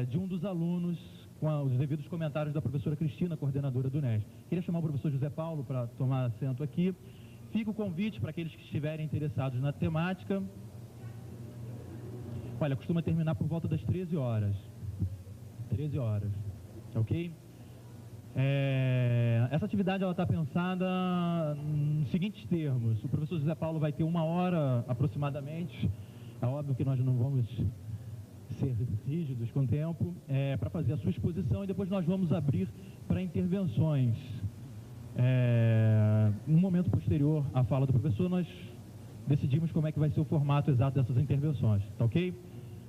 de um dos alunos, com os devidos comentários da professora Cristina, coordenadora do NEST. Queria chamar o professor José Paulo para tomar assento aqui. Fica o convite para aqueles que estiverem interessados na temática. Olha, costuma terminar por volta das 13 horas. 13 horas, ok? Essa atividade está pensada nos seguintes termos. O professor José Paulo vai ter 1 hora aproximadamente. É óbvio que nós não vamos ser rígidos com o tempo, para fazer a sua exposição, e depois nós vamos abrir para intervenções. No momento posterior à fala do professor, nós decidimos como é que vai ser o formato exato dessas intervenções, tá ok?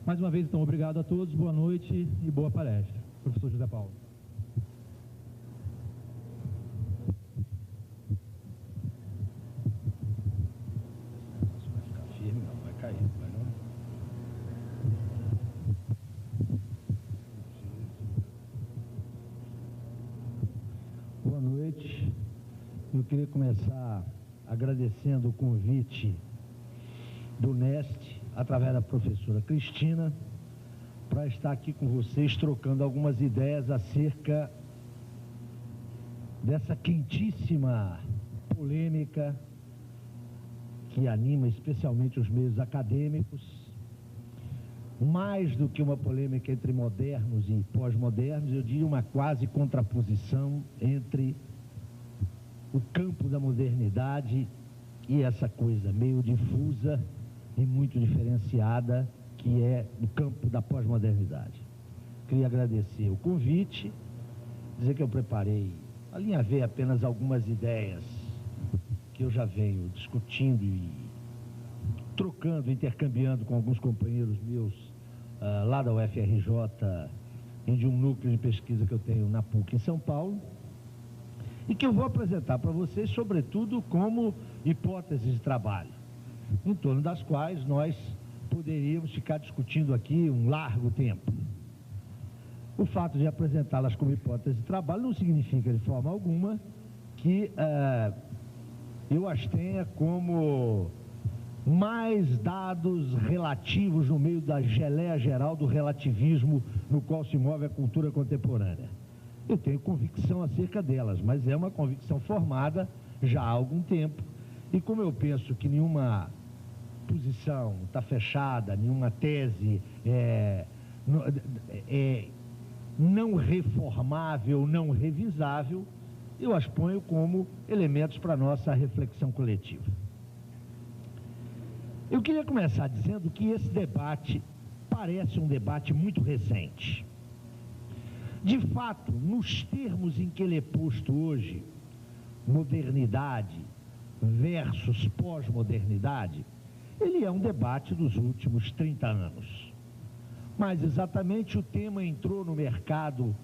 Mais uma vez, então, obrigado a todos, boa noite e boa palestra. Professor José Paulo. Vai ficar firme, não, vai cair, vai não. Boa noite. Eu queria começar agradecendo o convite do NEST, através da professora Cristina, para estar aqui com vocês, trocando algumas ideias acerca dessa quentíssima polêmica que anima especialmente os meios acadêmicos, mais do que uma polêmica entre modernos e pós-modernos, eu diria uma quase contraposição entre o campo da modernidade e essa coisa meio difusa e muito diferenciada que é o campo da pós-modernidade. Queria agradecer o convite, dizer que eu preparei, alinhavei apenas algumas ideias que eu já venho discutindo e trocando, intercambiando com alguns companheiros meus lá da UFRJ e de um núcleo de pesquisa que eu tenho na PUC em São Paulo, e que eu vou apresentar para vocês, sobretudo, como hipóteses de trabalho, em torno das quais nós poderíamos ficar discutindo aqui um largo tempo. O fato de apresentá-las como hipótese de trabalho não significa, de forma alguma, que eu as tenha como mais dados relativos no meio da geleia geral do relativismo no qual se move a cultura contemporânea. Eu tenho convicção acerca delas, mas é uma convicção formada já há algum tempo, e como eu penso que nenhuma posição está fechada, nenhuma tese não reformável, não revisável, eu as ponho como elementos para a nossa reflexão coletiva. Eu queria começar dizendo que esse debate parece um debate muito recente. De fato, nos termos em que ele é posto hoje, modernidade versus pós-modernidade, ele é um debate dos últimos 30 anos. Mas exatamente o tema entrou no mercado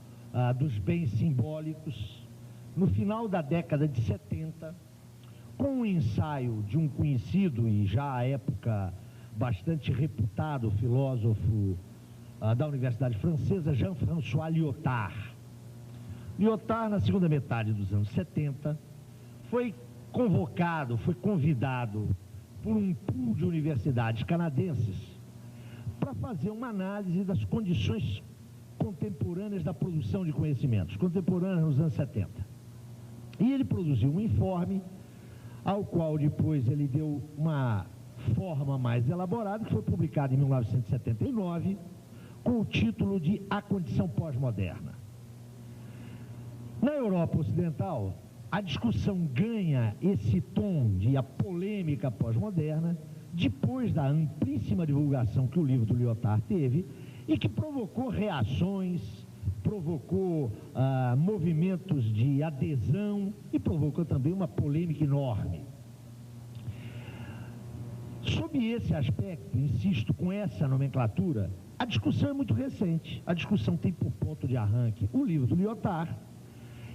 dos bens simbólicos no final da década de 70, com um ensaio de um conhecido e já à época bastante reputado filósofo da Universidade Francesa, Jean-François Lyotard. Lyotard, na segunda metade dos anos 70, foi convidado por um pool de universidades canadenses para fazer uma análise das condições contemporâneas da produção de conhecimentos, contemporâneas nos anos 70. E ele produziu um informe, ao qual depois ele deu uma forma mais elaborada, que foi publicado em 1979, com o título de A Condição Pós-Moderna. Na Europa Ocidental, a discussão ganha esse tom de a polêmica pós-moderna depois da amplíssima divulgação que o livro do Lyotard teve e que provocou reações, provocou movimentos de adesão e provocou também uma polêmica enorme. Sob esse aspecto, insisto, com essa nomenclatura, a discussão é muito recente. A discussão tem por ponto de arranque o livro do Lyotard,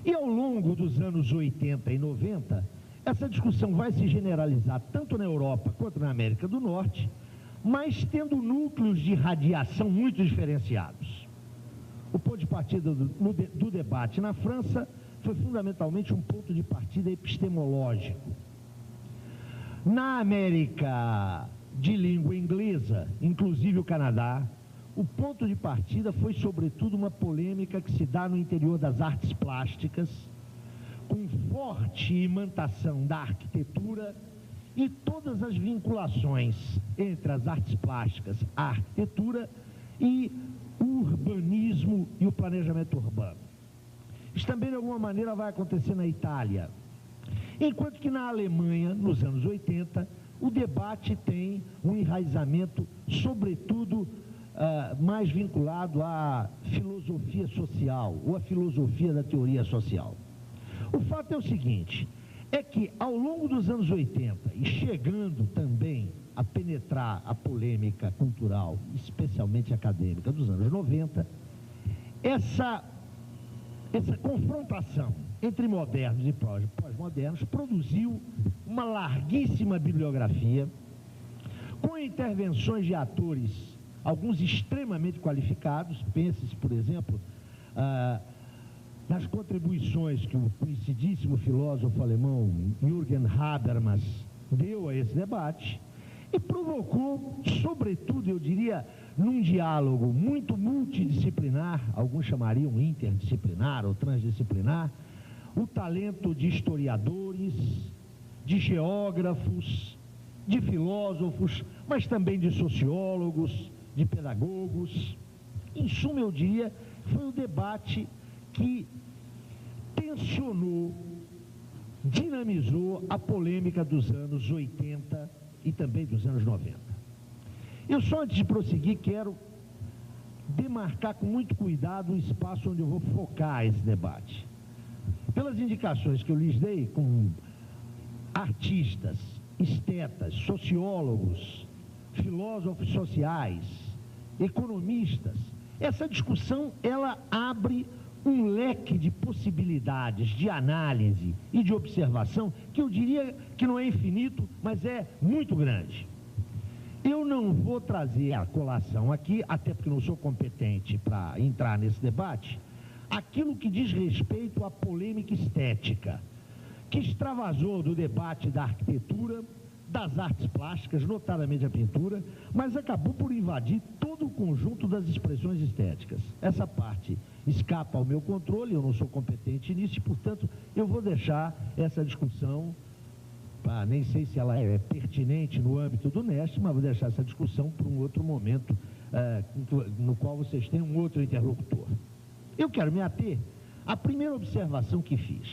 e ao longo dos anos 80 e 90, essa discussão vai se generalizar tanto na Europa quanto na América do Norte, mas tendo núcleos de radiação muito diferenciados. O ponto de partida do debate na França foi fundamentalmente um ponto de partida epistemológico. Na América de língua inglesa, inclusive o Canadá, o ponto de partida foi, sobretudo, uma polêmica que se dá no interior das artes plásticas, com forte imantação da arquitetura e todas as vinculações entre as artes plásticas, a arquitetura e o urbanismo e o planejamento urbano. Isso também, de alguma maneira, vai acontecer na Itália. Enquanto que na Alemanha, nos anos 80, o debate tem um enraizamento, sobretudo, mais vinculado à filosofia social, ou à filosofia da teoria social. O fato é o seguinte, é que ao longo dos anos 80, e chegando também a penetrar a polêmica cultural, especialmente acadêmica, dos anos 90, essa confrontação entre modernos e pós-modernos produziu uma larguíssima bibliografia, com intervenções de atores, alguns extremamente qualificados. Pense-se, por exemplo, nas contribuições que o conhecidíssimo filósofo alemão Jürgen Habermas deu a esse debate, e provocou, sobretudo, eu diria, num diálogo muito multidisciplinar, alguns chamariam interdisciplinar ou transdisciplinar, o talento de historiadores, de geógrafos, de filósofos, mas também de sociólogos, de pedagogos. Em suma, eu diria, foi um debate que tensionou, dinamizou a polêmica dos anos 80 e também dos anos 90. Eu só, antes de prosseguir, quero demarcar com muito cuidado o espaço onde eu vou focar esse debate. Pelas indicações que eu lhes dei, com artistas, estetas, sociólogos, filósofos sociais, economistas, essa discussão, ela abre um leque de possibilidades de análise e de observação que eu diria que não é infinito, mas é muito grande. Eu não vou trazer a colação aqui, até porque não sou competente para entrar nesse debate, aquilo que diz respeito à polêmica estética, que extravasou do debate da arquitetura, das artes plásticas, notadamente a pintura, mas acabou por invadir todo o conjunto das expressões estéticas. Essa parte escapa ao meu controle, eu não sou competente nisso e, portanto, eu vou deixar essa discussão, nem sei se ela é pertinente no âmbito do NEST, mas vou deixar essa discussão para um outro momento, no qual vocês têm um outro interlocutor. Eu quero me ater à primeira observação que fiz.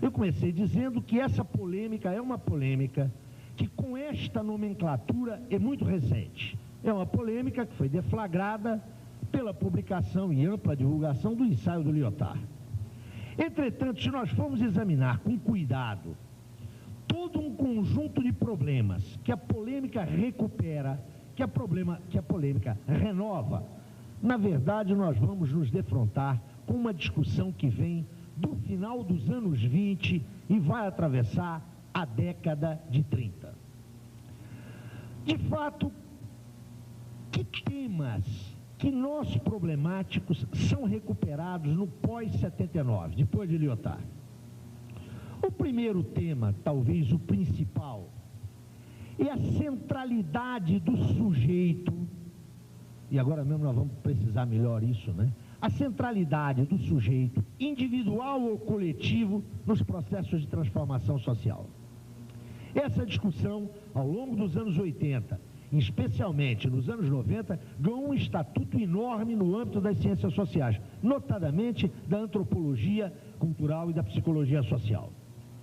Eu comecei dizendo que essa polêmica é uma polêmica que, com esta nomenclatura, é muito recente. É uma polêmica que foi deflagrada pela publicação e ampla divulgação do ensaio do Lyotard. Entretanto, se nós formos examinar com cuidado todo um conjunto de problemas que a polêmica recupera, que a polêmica renova, na verdade, nós vamos nos defrontar com uma discussão que vem do final dos anos 20 e vai atravessar a década de 30. De fato, que temas, que nós problemáticos são recuperados no pós-79, depois de Lyotard? O primeiro tema, talvez o principal, é a centralidade do sujeito, e agora mesmo nós vamos precisar melhor isso, né? A centralidade do sujeito, individual ou coletivo, nos processos de transformação social. Essa discussão, ao longo dos anos 80, especialmente nos anos 90, ganhou um estatuto enorme no âmbito das ciências sociais, notadamente da antropologia cultural e da psicologia social.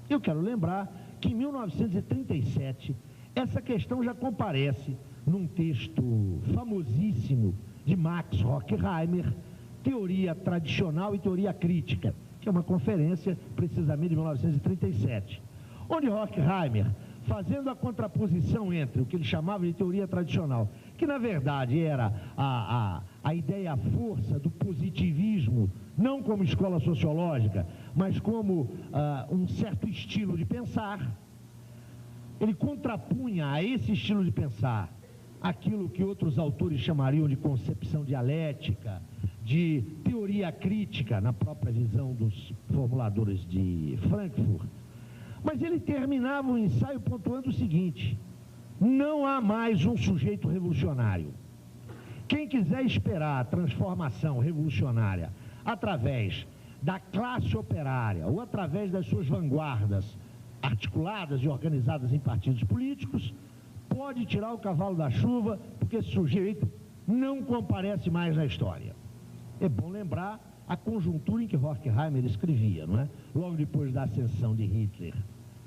Eu quero lembrar que em 1937, essa questão já comparece num texto famosíssimo de Max Horkheimer, Teoria Tradicional e Teoria Crítica, que é uma conferência precisamente de 1937, onde Horkheimer, fazendo a contraposição entre o que ele chamava de teoria tradicional, que na verdade era a ideia, a força do positivismo, não como escola sociológica, mas como um certo estilo de pensar, ele contrapunha a esse estilo de pensar aquilo que outros autores chamariam de concepção dialética, de teoria crítica, na própria visão dos formuladores de Frankfurt. Mas ele terminava o ensaio pontuando o seguinte: não há mais um sujeito revolucionário. Quem quiser esperar a transformação revolucionária através da classe operária ou através das suas vanguardas articuladas e organizadas em partidos políticos, pode tirar o cavalo da chuva, porque esse sujeito não comparece mais na história. É bom lembrar a conjuntura em que Horkheimer escrevia, não é? Logo depois da ascensão de Hitler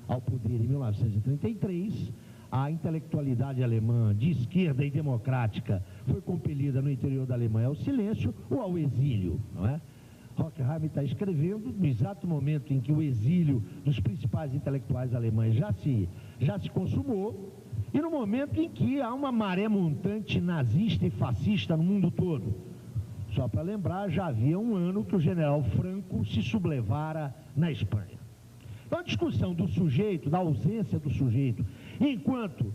ao poder em 1933, a intelectualidade alemã de esquerda e democrática foi compelida no interior da Alemanha ao silêncio ou ao exílio, não é? Horkheimer está escrevendo no exato momento em que o exílio dos principais intelectuais alemães já se consumou e no momento em que há uma maré montante nazista e fascista no mundo todo. Só para lembrar, já havia um ano que o general Franco se sublevara na Espanha. Então a discussão do sujeito, da ausência do sujeito, enquanto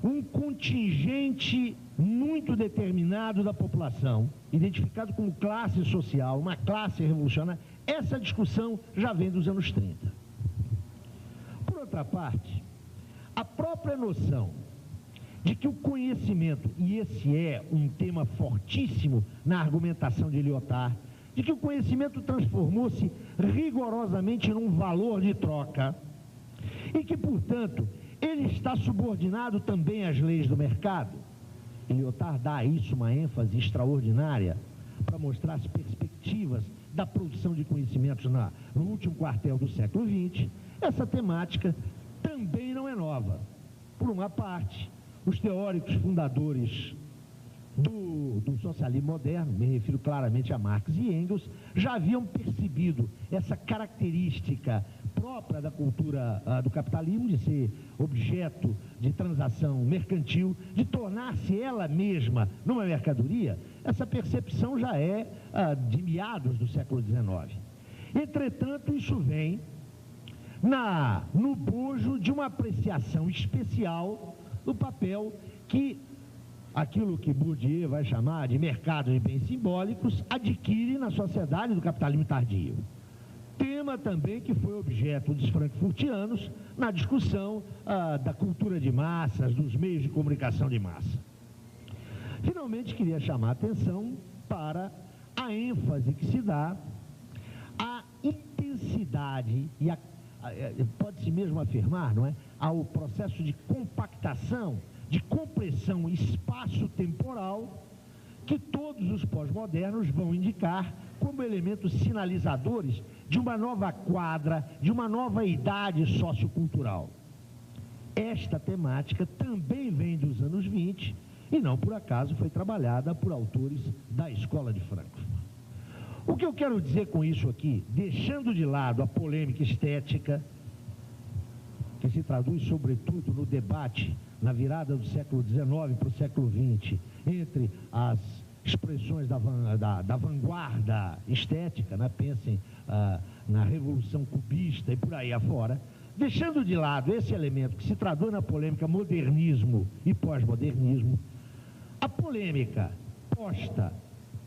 um contingente muito determinado da população, identificado como classe social, uma classe revolucionária, essa discussão já vem dos anos 30. Por outra parte, a própria noção de que o conhecimento, e esse é um tema fortíssimo na argumentação de Lyotard, de que o conhecimento transformou-se rigorosamente num valor de troca e que, portanto, ele está subordinado também às leis do mercado. E Lyotard dá a isso uma ênfase extraordinária para mostrar as perspectivas da produção de conhecimentos no último quartel do século XX. Essa temática também não é nova. Por uma parte, os teóricos fundadores do socialismo moderno, me refiro claramente a Marx e Engels, já haviam percebido essa característica própria da cultura do capitalismo, de ser objeto de transação mercantil, de tornar-se ela mesma numa mercadoria. Essa percepção já é de meados do século XIX. Entretanto, isso vem no bojo de uma apreciação especial do papel que aquilo que Bourdieu vai chamar de mercado de bens simbólicos adquire na sociedade do capitalismo tardio. Tema também que foi objeto dos frankfurtianos na discussão da cultura de massas, dos meios de comunicação de massa. Finalmente, queria chamar a atenção para a ênfase que se dá à intensidade e pode-se mesmo afirmar, não é, ao processo de compactação, de compressão espaço-temporal que todos os pós-modernos vão indicar como elementos sinalizadores de uma nova quadra, de uma nova idade sociocultural. Esta temática também vem dos anos 20 e não por acaso foi trabalhada por autores da Escola de Frankfurt. O que eu quero dizer com isso aqui, deixando de lado a polêmica estética, que se traduz sobretudo no debate na virada do século XIX para o século XX, entre as expressões da vanguarda estética, né? Pensem na Revolução Cubista e por aí afora, deixando de lado esse elemento que se traduz na polêmica modernismo e pós-modernismo, a polêmica posta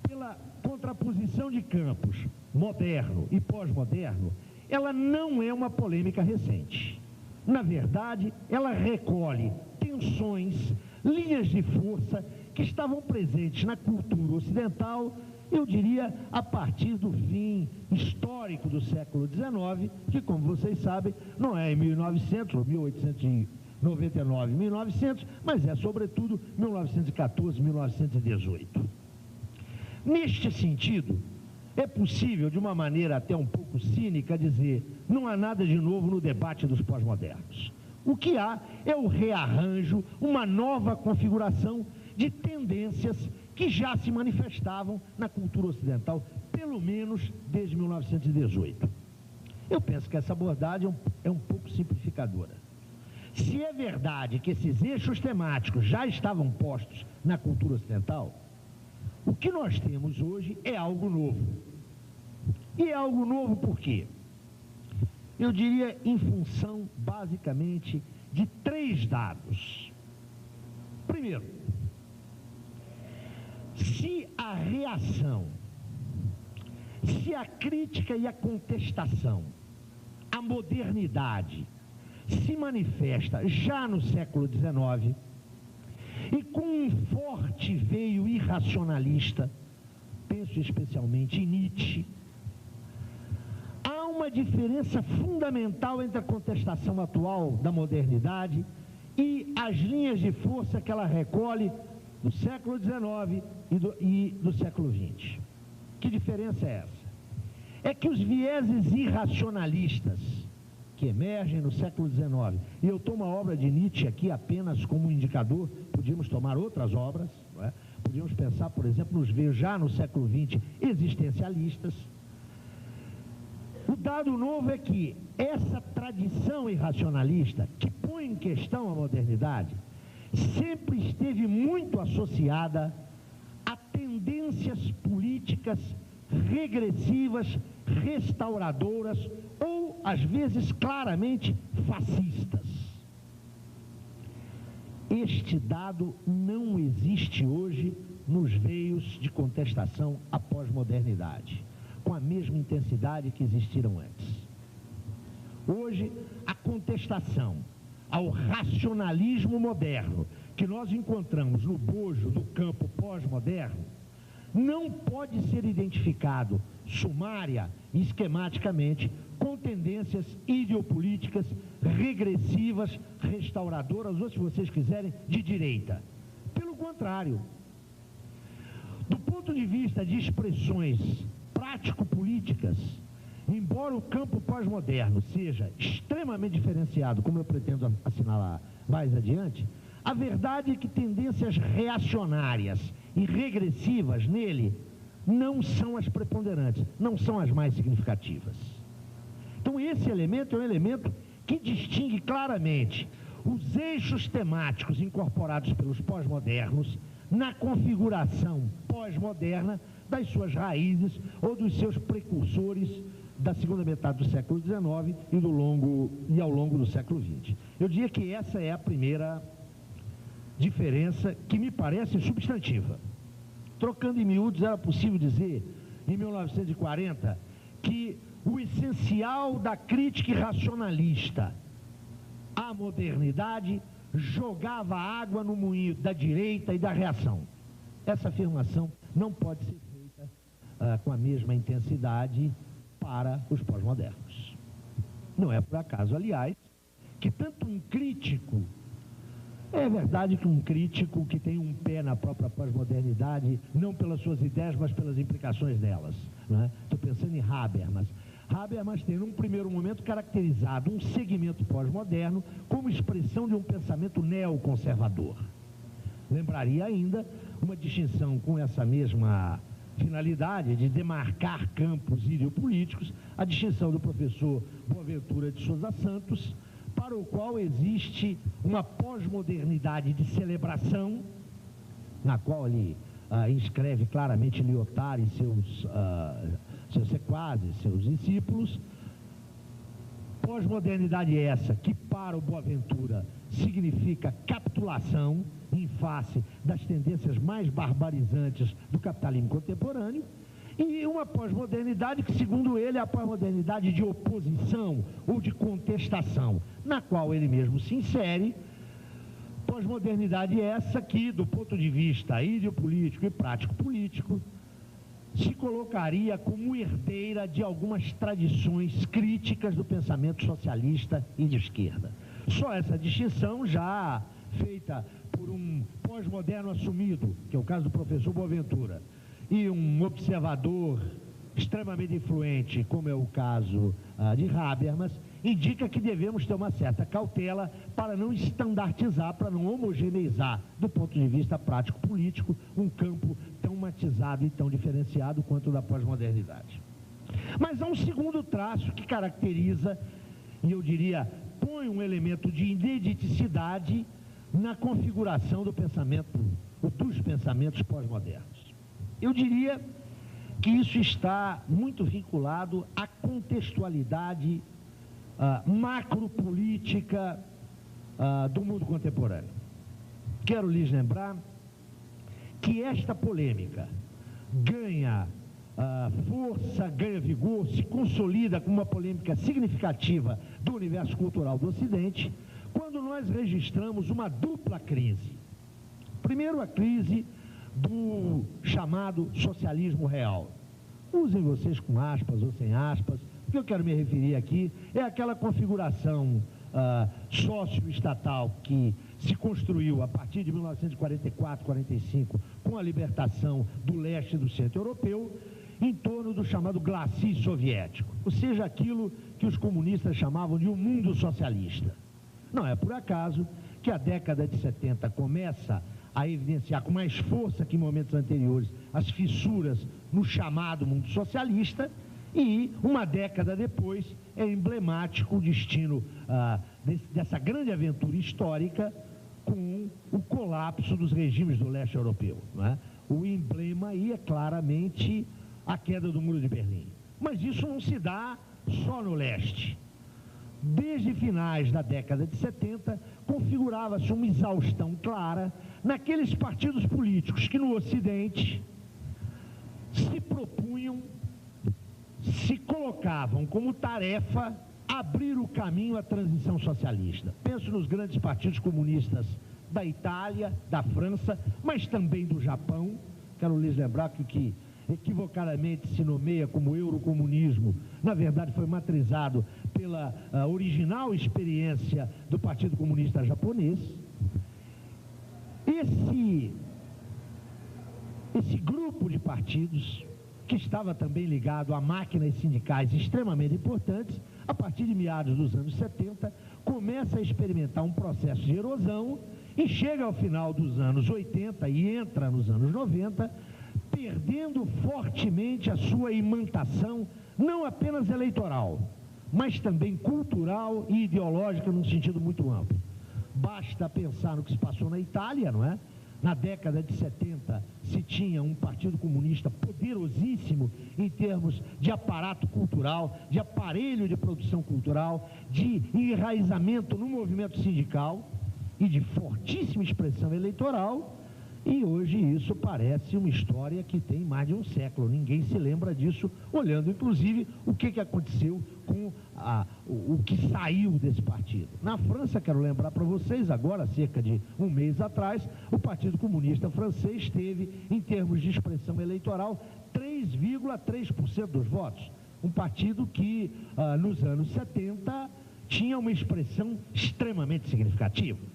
pela contraposição de campos moderno e pós-moderno, ela não é uma polêmica recente. Na verdade, ela recolhe tensões, linhas de força que estavam presentes na cultura ocidental, eu diria, a partir do fim histórico do século XIX, que, como vocês sabem, não é em 1900 ou 1899, 1900, mas é, sobretudo, 1914, 1918. Neste sentido, é possível, de uma maneira até um pouco cínica, dizer: não há nada de novo no debate dos pós-modernos. O que há é o rearranjo, uma nova configuração de tendências que já se manifestavam na cultura ocidental, pelo menos desde 1918. Eu penso que essa abordagem é um pouco simplificadora. Se é verdade que esses eixos temáticos já estavam postos na cultura ocidental, o que nós temos hoje é algo novo. E é algo novo por quê? Eu diria em função, basicamente, de 3 dados. Primeiro, se a reação, se a crítica e a contestação à modernidade se manifesta já no século XIX, e com um forte veio irracionalista, penso especialmente em Nietzsche. Há uma diferença fundamental entre a contestação atual da modernidade e as linhas de força que ela recolhe do século XIX e do século XX. Que diferença é essa? É que os vieses irracionalistas que emergem no século XIX, e eu tomo a obra de Nietzsche aqui apenas como indicador, podíamos tomar outras obras, não é? Podíamos pensar, por exemplo, nos veios já no século XX existencialistas. O dado novo é que essa tradição irracionalista, que põe em questão a modernidade, sempre esteve muito associada a tendências políticas regressivas, restauradoras ou, às vezes, claramente fascistas. Este dado não existe hoje nos veios de contestação à pós-modernidade, com a mesma intensidade que existiram antes. Hoje, a contestação ao racionalismo moderno que nós encontramos no bojo do campo pós-moderno não pode ser identificado sumária e esquematicamente com tendências ideopolíticas regressivas, restauradoras, ou, se vocês quiserem, de direita. Pelo contrário, do ponto de vista de expressões prático-políticas, embora o campo pós-moderno seja extremamente diferenciado, como eu pretendo assinalar mais adiante, a verdade é que tendências reacionárias e regressivas nele não são as preponderantes, não são as mais significativas. Então esse elemento é um elemento que distingue claramente os eixos temáticos incorporados pelos pós-modernos na configuração pós-moderna das suas raízes ou dos seus precursores da segunda metade do século XIX e ao longo do século XX. Eu diria que essa é a primeira diferença que me parece substantiva. Trocando em miúdos, era possível dizer, em 1940, que o essencial da crítica irracionalista à modernidade jogava água no moinho da direita e da reação. Essa afirmação não pode ser feita com a mesma intensidade para os pós-modernos. Não é por acaso, aliás, que tanto um crítico, é verdade que um crítico que tem um pé na própria pós-modernidade, não pelas suas ideias, mas pelas implicações delas. Estou pensando em Habermas. Habermas tem, num primeiro momento, caracterizado um segmento pós-moderno como expressão de um pensamento neoconservador. Lembraria ainda uma distinção com essa mesma finalidade de demarcar campos ideopolíticos, a distinção do professor Boaventura de Sousa Santos, para o qual existe uma pós-modernidade de celebração, na qual ele inscreve claramente Lyotard e seus sequazes, seus discípulos. Pós-modernidade essa que, para o Boaventura, significa capitulação em face das tendências mais barbarizantes do capitalismo contemporâneo, e uma pós-modernidade que, segundo ele, é a pós-modernidade de oposição ou de contestação, na qual ele mesmo se insere. Pós-modernidade essa que, do ponto de vista ideopolítico e prático-político, se colocaria como herdeira de algumas tradições críticas do pensamento socialista e de esquerda. Só essa distinção, já feita por um pós-moderno assumido, que é o caso do professor Boaventura, e um observador extremamente influente, como é o caso de Habermas, indica que devemos ter uma certa cautela para não estandartizar, para não homogeneizar, do ponto de vista prático-político, um campo tão matizado e tão diferenciado quanto o da pós-modernidade. Mas há um segundo traço que caracteriza, e eu diria, põe um elemento de inediticidade na configuração do pensamento, ou dos pensamentos pós-modernos. Eu diria que isso está muito vinculado à contextualidade macropolítica do mundo contemporâneo. Quero lhes lembrar que esta polêmica ganha força, ganha vigor, se consolida como uma polêmica significativa do universo cultural do Ocidente, quando nós registramos uma dupla crise. Primeiro, a crise do chamado socialismo real. Usem vocês com aspas ou sem aspas. O que eu quero me referir aqui é aquela configuração sócio-estatal que se construiu a partir de 1944, 45, com a libertação do leste e do centro europeu, em torno do chamado glacis soviético, ou seja, aquilo que os comunistas chamavam de um mundo socialista. Não é por acaso que a década de 70 começa a evidenciar com mais força que em momentos anteriores as fissuras no chamado mundo socialista, e uma década depois é emblemático o destino dessa grande aventura histórica com o colapso dos regimes do leste europeu, não é? O emblema aí é claramente a queda do Muro de Berlim. Mas isso não se dá só no leste. Desde finais da década de 70, configurava-se uma exaustão clara naqueles partidos políticos que no Ocidente se propunham, se colocavam como tarefa abrir o caminho à transição socialista. Penso nos grandes partidos comunistas da Itália, da França, mas também do Japão. Quero lhes lembrar que o que equivocadamente se nomeia como eurocomunismo, na verdade foi matrizado pela original experiência do Partido Comunista Japonês. Esse grupo de partidos, que estava também ligado a máquinas sindicais extremamente importantes, a partir de meados dos anos 70, começa a experimentar um processo de erosão e chega ao final dos anos 80 e entra nos anos 90, perdendo fortemente a sua imantação, não apenas eleitoral, mas também cultural e ideológica num sentido muito amplo. Basta pensar no que se passou na Itália, não é? Na década de 70 se tinha um partido comunista poderosíssimo em termos de aparato cultural, de aparelho de produção cultural, de enraizamento no movimento sindical e de fortíssima expressão eleitoral. E hoje isso parece uma história que tem mais de um século. Ninguém se lembra disso, olhando inclusive o que aconteceu com o que saiu desse partido. Na França, quero lembrar para vocês, agora, cerca de um mês atrás, o Partido Comunista Francês teve, em termos de expressão eleitoral, 3,3% dos votos. Um partido que, nos anos 70, tinha uma expressão extremamente significativa.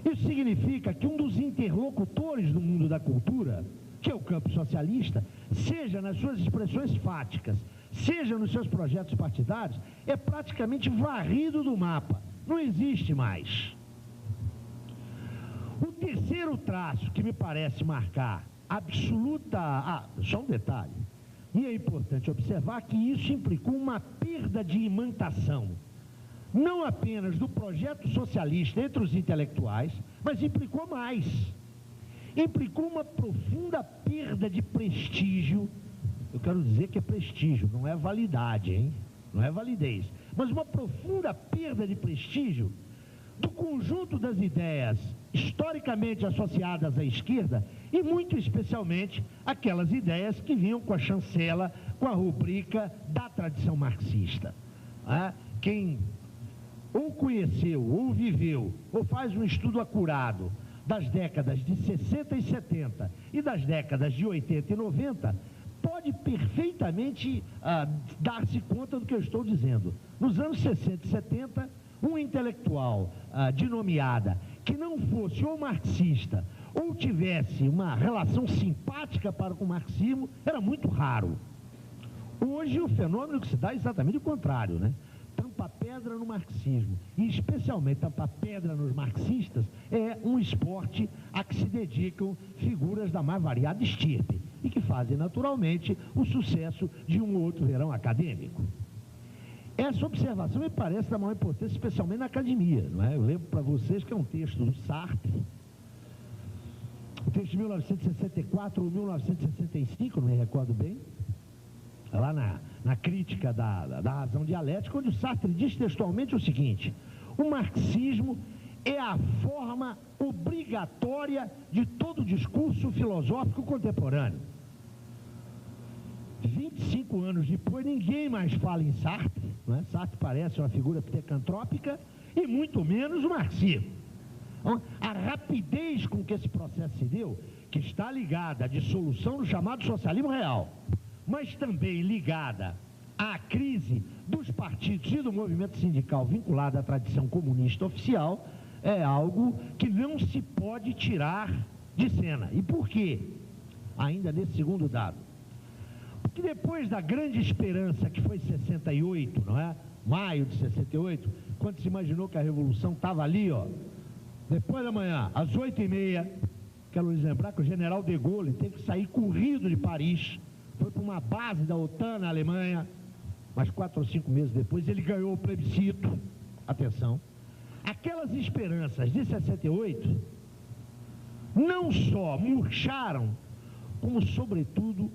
Isso significa que um dos interlocutores do mundo da cultura, que é o campo socialista, seja nas suas expressões fáticas, seja nos seus projetos partidários, é praticamente varrido do mapa. Não existe mais. O terceiro traço que me parece marcar absoluta... só um detalhe. E é importante observar que isso implicou uma perda de imantação, não apenas do projeto socialista entre os intelectuais, mas implicou mais. Implicou uma profunda perda de prestígio. Eu quero dizer que é prestígio, não é validade, hein? Não é validez. Mas uma profunda perda de prestígio do conjunto das ideias historicamente associadas à esquerda e, muito especialmente, aquelas ideias que vinham com a chancela, com a rubrica da tradição marxista. Quem ou conheceu, ou viveu, ou faz um estudo acurado das décadas de 60 e 70 e das décadas de 80 e 90, pode perfeitamente dar-se conta do que eu estou dizendo. Nos anos 60 e 70, um intelectual de nomeada que não fosse ou marxista ou tivesse uma relação simpática para com o marxismo era muito raro. Hoje o fenômeno que se dá é exatamente o contrário, né? Tampar pedra no marxismo, e especialmente tampar pedra nos marxistas, é um esporte a que se dedicam figuras da mais variada estirpe e que fazem naturalmente o sucesso de um ou outro verão acadêmico. Essa observação me parece da maior importância, especialmente na academia, não é? Eu lembro para vocês que é um texto do Sartre, um texto de 1964 ou 1965, não me recordo bem, lá na crítica da razão dialética, onde o Sartre diz textualmente o seguinte: o marxismo é a forma obrigatória de todo discurso filosófico contemporâneo. 25 anos depois, ninguém mais fala em Sartre, não é? Sartre parece uma figura ptecantrópica, e muito menos o marxismo. Então, a rapidez com que esse processo se deu, que está ligada à dissolução do chamado socialismo real, mas também ligada à crise dos partidos e do movimento sindical vinculado à tradição comunista oficial, é algo que não se pode tirar de cena. E por quê? Ainda nesse segundo dado. Porque depois da grande esperança que foi 68, não é? Maio de 68, quando se imaginou que a Revolução estava ali, ó, depois da manhã, às 8h30, quero lhes lembrar que o general de Gaulle teve que sair corrido de Paris, foi para uma base da OTAN na Alemanha, mas 4 ou 5 meses depois ele ganhou o plebiscito. Atenção, aquelas esperanças de 68 não só murcharam, como sobretudo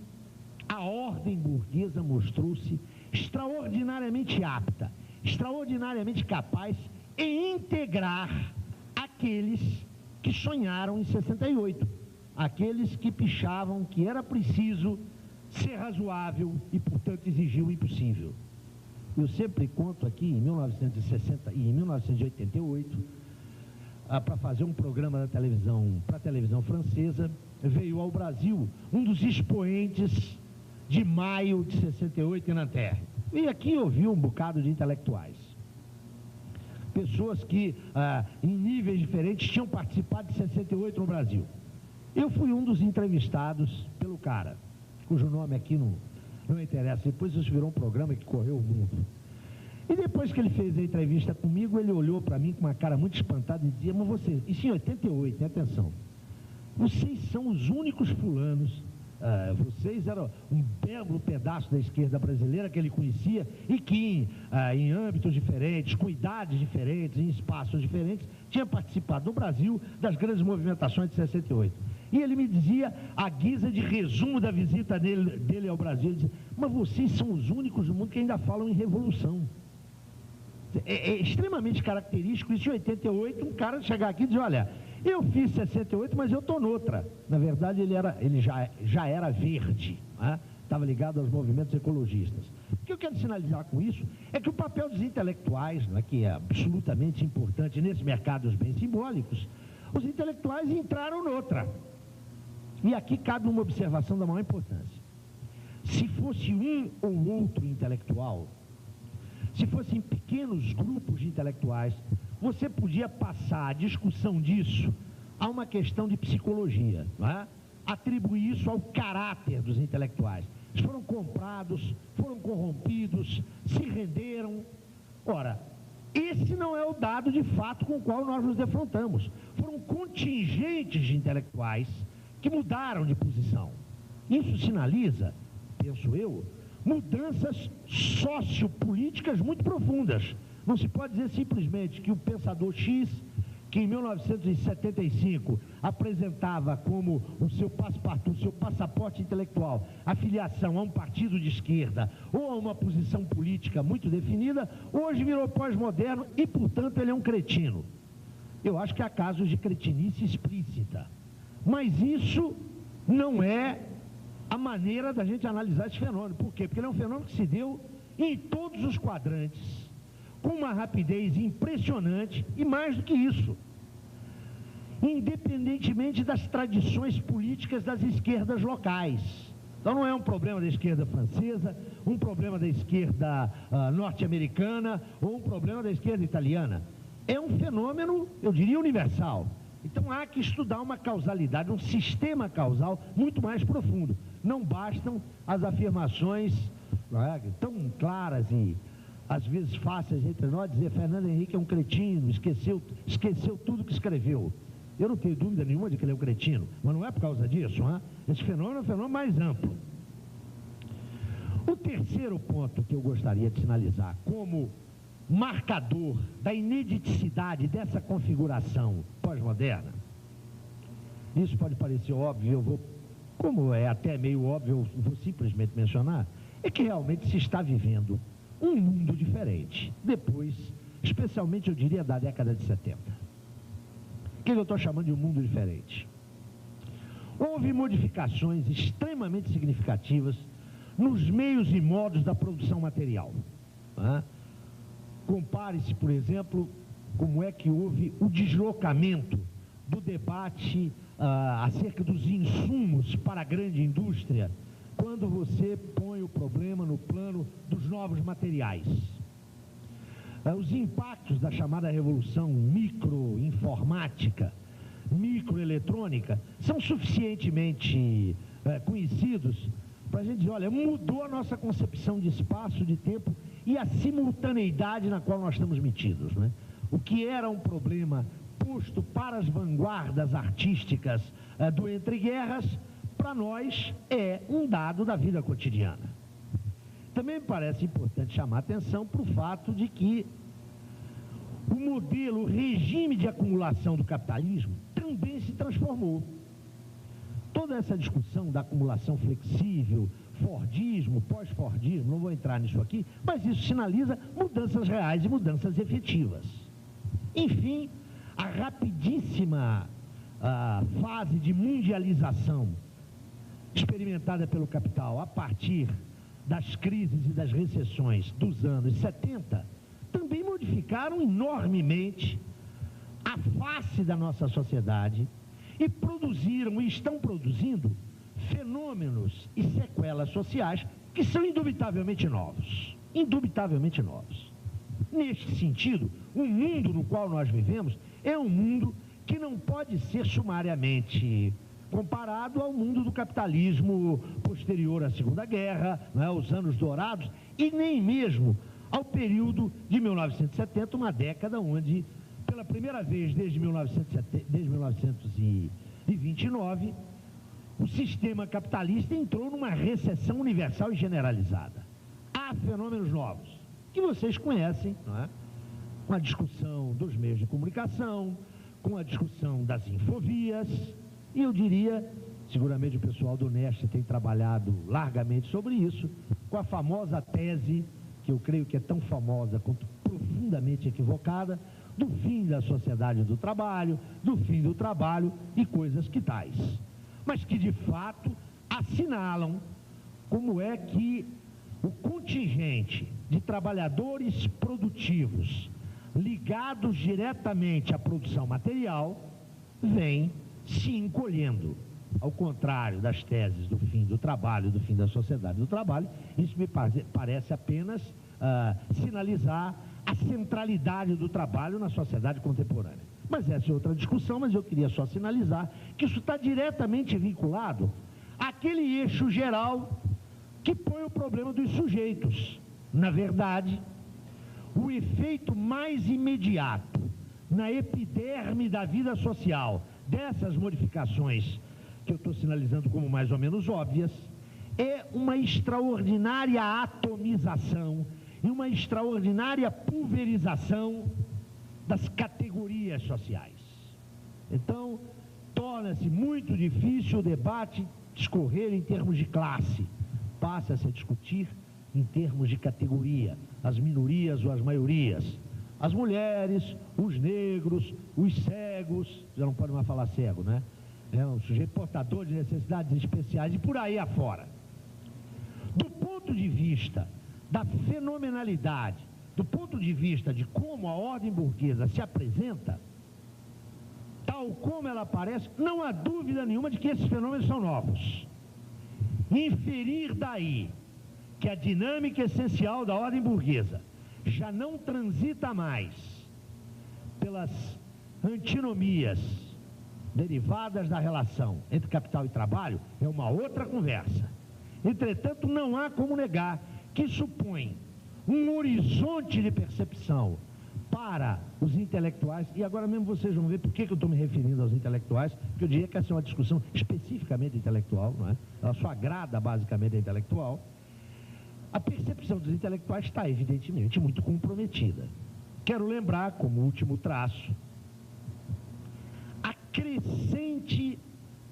a ordem burguesa mostrou-se extraordinariamente apta, extraordinariamente capaz em integrar aqueles que sonharam em 68, aqueles que pichavam que era preciso ser razoável e, portanto, exigir o impossível. Eu sempre conto aqui, em 1960 e em 1988, para fazer um programa da televisão, para a televisão francesa, veio ao Brasil um dos expoentes de maio de 68 em Nanterre. E aqui eu vi um bocado de intelectuais. Pessoas que, em níveis diferentes, tinham participado de 68 no Brasil. Eu fui um dos entrevistados pelo cara, cujo nome aqui não interessa. Depois isso virou um programa que correu o mundo. E depois que ele fez a entrevista comigo, ele olhou para mim com uma cara muito espantada e dizia: mas vocês, isso em 88, atenção, vocês são os únicos fulanos, vocês eram um belo pedaço da esquerda brasileira que ele conhecia e que em âmbitos diferentes, com idades diferentes, em espaços diferentes, tinha participado no Brasil das grandes movimentações de 68. E ele me dizia, à guisa de resumo da visita dele ao Brasil, ele dizia: mas vocês são os únicos do mundo que ainda falam em revolução. É extremamente característico isso em 88, um cara chegar aqui e dizer: olha, eu fiz 68, mas eu estou noutra. Na verdade, ele já era verde, né? Estava ligado aos movimentos ecologistas. O que eu quero sinalizar com isso é que o papel dos intelectuais, né, que é absolutamente importante nesse mercado dos bens simbólicos, os intelectuais entraram noutra. E aqui cabe uma observação da maior importância. Se fosse um ou outro intelectual, se fossem pequenos grupos de intelectuais, você podia passar a discussão disso a uma questão de psicologia, não é? Atribuir isso ao caráter dos intelectuais. Eles foram comprados, foram corrompidos, se renderam. Ora, esse não é o dado de fato com o qual nós nos defrontamos. Foram contingentes de intelectuais que mudaram de posição. Isso sinaliza, penso eu, mudanças sociopolíticas muito profundas. Não se pode dizer simplesmente que o pensador X, que em 1975 apresentava como o seu passe-partout, o seu passaporte intelectual, a filiação a um partido de esquerda ou a uma posição política muito definida, hoje virou pós-moderno e, portanto, ele é um cretino. Eu acho que há casos de cretinice explícita. Mas isso não é a maneira da gente analisar esse fenômeno. Por quê? Porque ele é um fenômeno que se deu em todos os quadrantes, com uma rapidez impressionante, e mais do que isso, independentemente das tradições políticas das esquerdas locais. Então não é um problema da esquerda francesa, um problema da esquerda norte-americana ou um problema da esquerda italiana. É um fenômeno, eu diria, universal. Então há que estudar uma causalidade, um sistema causal muito mais profundo. Não bastam as afirmações tão claras e às vezes fáceis entre nós, dizer Fernando Henrique é um cretino, esqueceu tudo que escreveu. Eu não tenho dúvida nenhuma de que ele é um cretino, mas não é por causa disso, né? Esse fenômeno é um fenômeno mais amplo. O terceiro ponto que eu gostaria de sinalizar como marcador da inediticidade dessa configuração pós-moderna, isso pode parecer óbvio, como é até meio óbvio, eu vou simplesmente mencionar, é que realmente se está vivendo um mundo diferente, depois, especialmente eu diria da década de 70. O que eu estou chamando de um mundo diferente? Houve modificações extremamente significativas nos meios e modos da produção material. Compare-se, por exemplo, como é que houve o deslocamento do debate acerca dos insumos para a grande indústria, quando você põe o problema no plano dos novos materiais. Os impactos da chamada revolução microinformática, microeletrônica, são suficientemente conhecidos para a gente dizer, olha, mudou a nossa concepção de espaço, de tempo e a simultaneidade na qual nós estamos metidos, né? O que era um problema posto para as vanguardas artísticas do Entre Guerras, para nós é um dado da vida cotidiana. Também me parece importante chamar a atenção para o fato de que o modelo, o regime de acumulação do capitalismo também se transformou. Toda essa discussão da acumulação flexível, Fordismo, pós-Fordismo, não vou entrar nisso aqui, mas isso sinaliza mudanças reais e mudanças efetivas. Enfim, a rapidíssima fase de mundialização experimentada pelo capital a partir das crises e das recessões dos anos 70 também modificaram enormemente a face da nossa sociedade e produziram e estão produzindo fenômenos e sequelas sociais que são indubitavelmente novos. Indubitavelmente novos. Neste sentido, o mundo no qual nós vivemos é um mundo que não pode ser sumariamente comparado ao mundo do capitalismo posterior à Segunda Guerra, não é, os anos dourados, e nem mesmo ao período de 1970, uma década onde, pela primeira vez desde 1929, o sistema capitalista entrou numa recessão universal e generalizada. Há fenômenos novos, que vocês conhecem, não é? Com a discussão dos meios de comunicação, com a discussão das infovias, e eu diria, seguramente o pessoal do Neste tem trabalhado largamente sobre isso, com a famosa tese, que eu creio que é tão famosa quanto profundamente equivocada, do fim da sociedade do trabalho, do fim do trabalho e coisas que tais. Mas que, de fato, assinalam como é que o contingente de trabalhadores produtivos ligados diretamente à produção material vem se encolhendo. Ao contrário das teses do fim do trabalho, do fim da sociedade do trabalho, isso me parece apenas sinalizar a centralidade do trabalho na sociedade contemporânea. Mas essa é outra discussão, mas eu queria só sinalizar que isso está diretamente vinculado àquele eixo geral que põe o problema dos sujeitos. Na verdade, o efeito mais imediato na epiderme da vida social dessas modificações, que eu estou sinalizando como mais ou menos óbvias, é uma extraordinária atomização e uma extraordinária pulverização das categorias sociais. Então, torna-se muito difícil o debate discorrer em termos de classe, passa-se a discutir em termos de categoria, as minorias ou as maiorias, as mulheres, os negros, os cegos, já não pode mais falar cego, né? É um sujeito portador de necessidades especiais e por aí afora. Do ponto de vista da fenomenalidade, do ponto de vista de como a ordem burguesa se apresenta, tal como ela aparece, não há dúvida nenhuma de que esses fenômenos são novos. Inferir daí que a dinâmica essencial da ordem burguesa já não transita mais pelas antinomias derivadas da relação entre capital e trabalho é uma outra conversa. Entretanto, não há como negar que supõe um horizonte de percepção para os intelectuais, e agora mesmo vocês vão ver por que eu estou me referindo aos intelectuais, porque eu diria que essa é uma discussão especificamente intelectual, não é? Ela só agrada basicamente a intelectual. A percepção dos intelectuais está evidentemente muito comprometida. Quero lembrar, como último traço,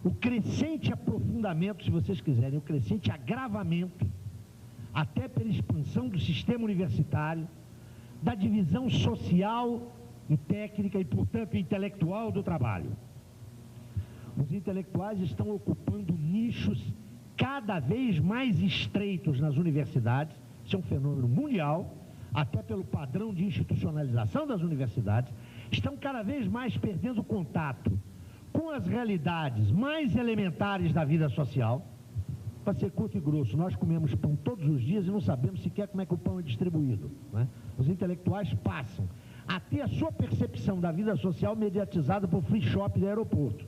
o crescente aprofundamento, se vocês quiserem, o crescente agravamento, até pela expansão do sistema universitário, da divisão social e técnica e, portanto, intelectual do trabalho. Os intelectuais estão ocupando nichos cada vez mais estreitos nas universidades, isso é um fenômeno mundial, até pelo padrão de institucionalização das universidades, estão cada vez mais perdendo contato com as realidades mais elementares da vida social. Para ser curto e grosso, nós comemos pão todos os dias e não sabemos sequer como é que o pão é distribuído, né? Os intelectuais passam a ter a sua percepção da vida social mediatizada por free shop do aeroporto.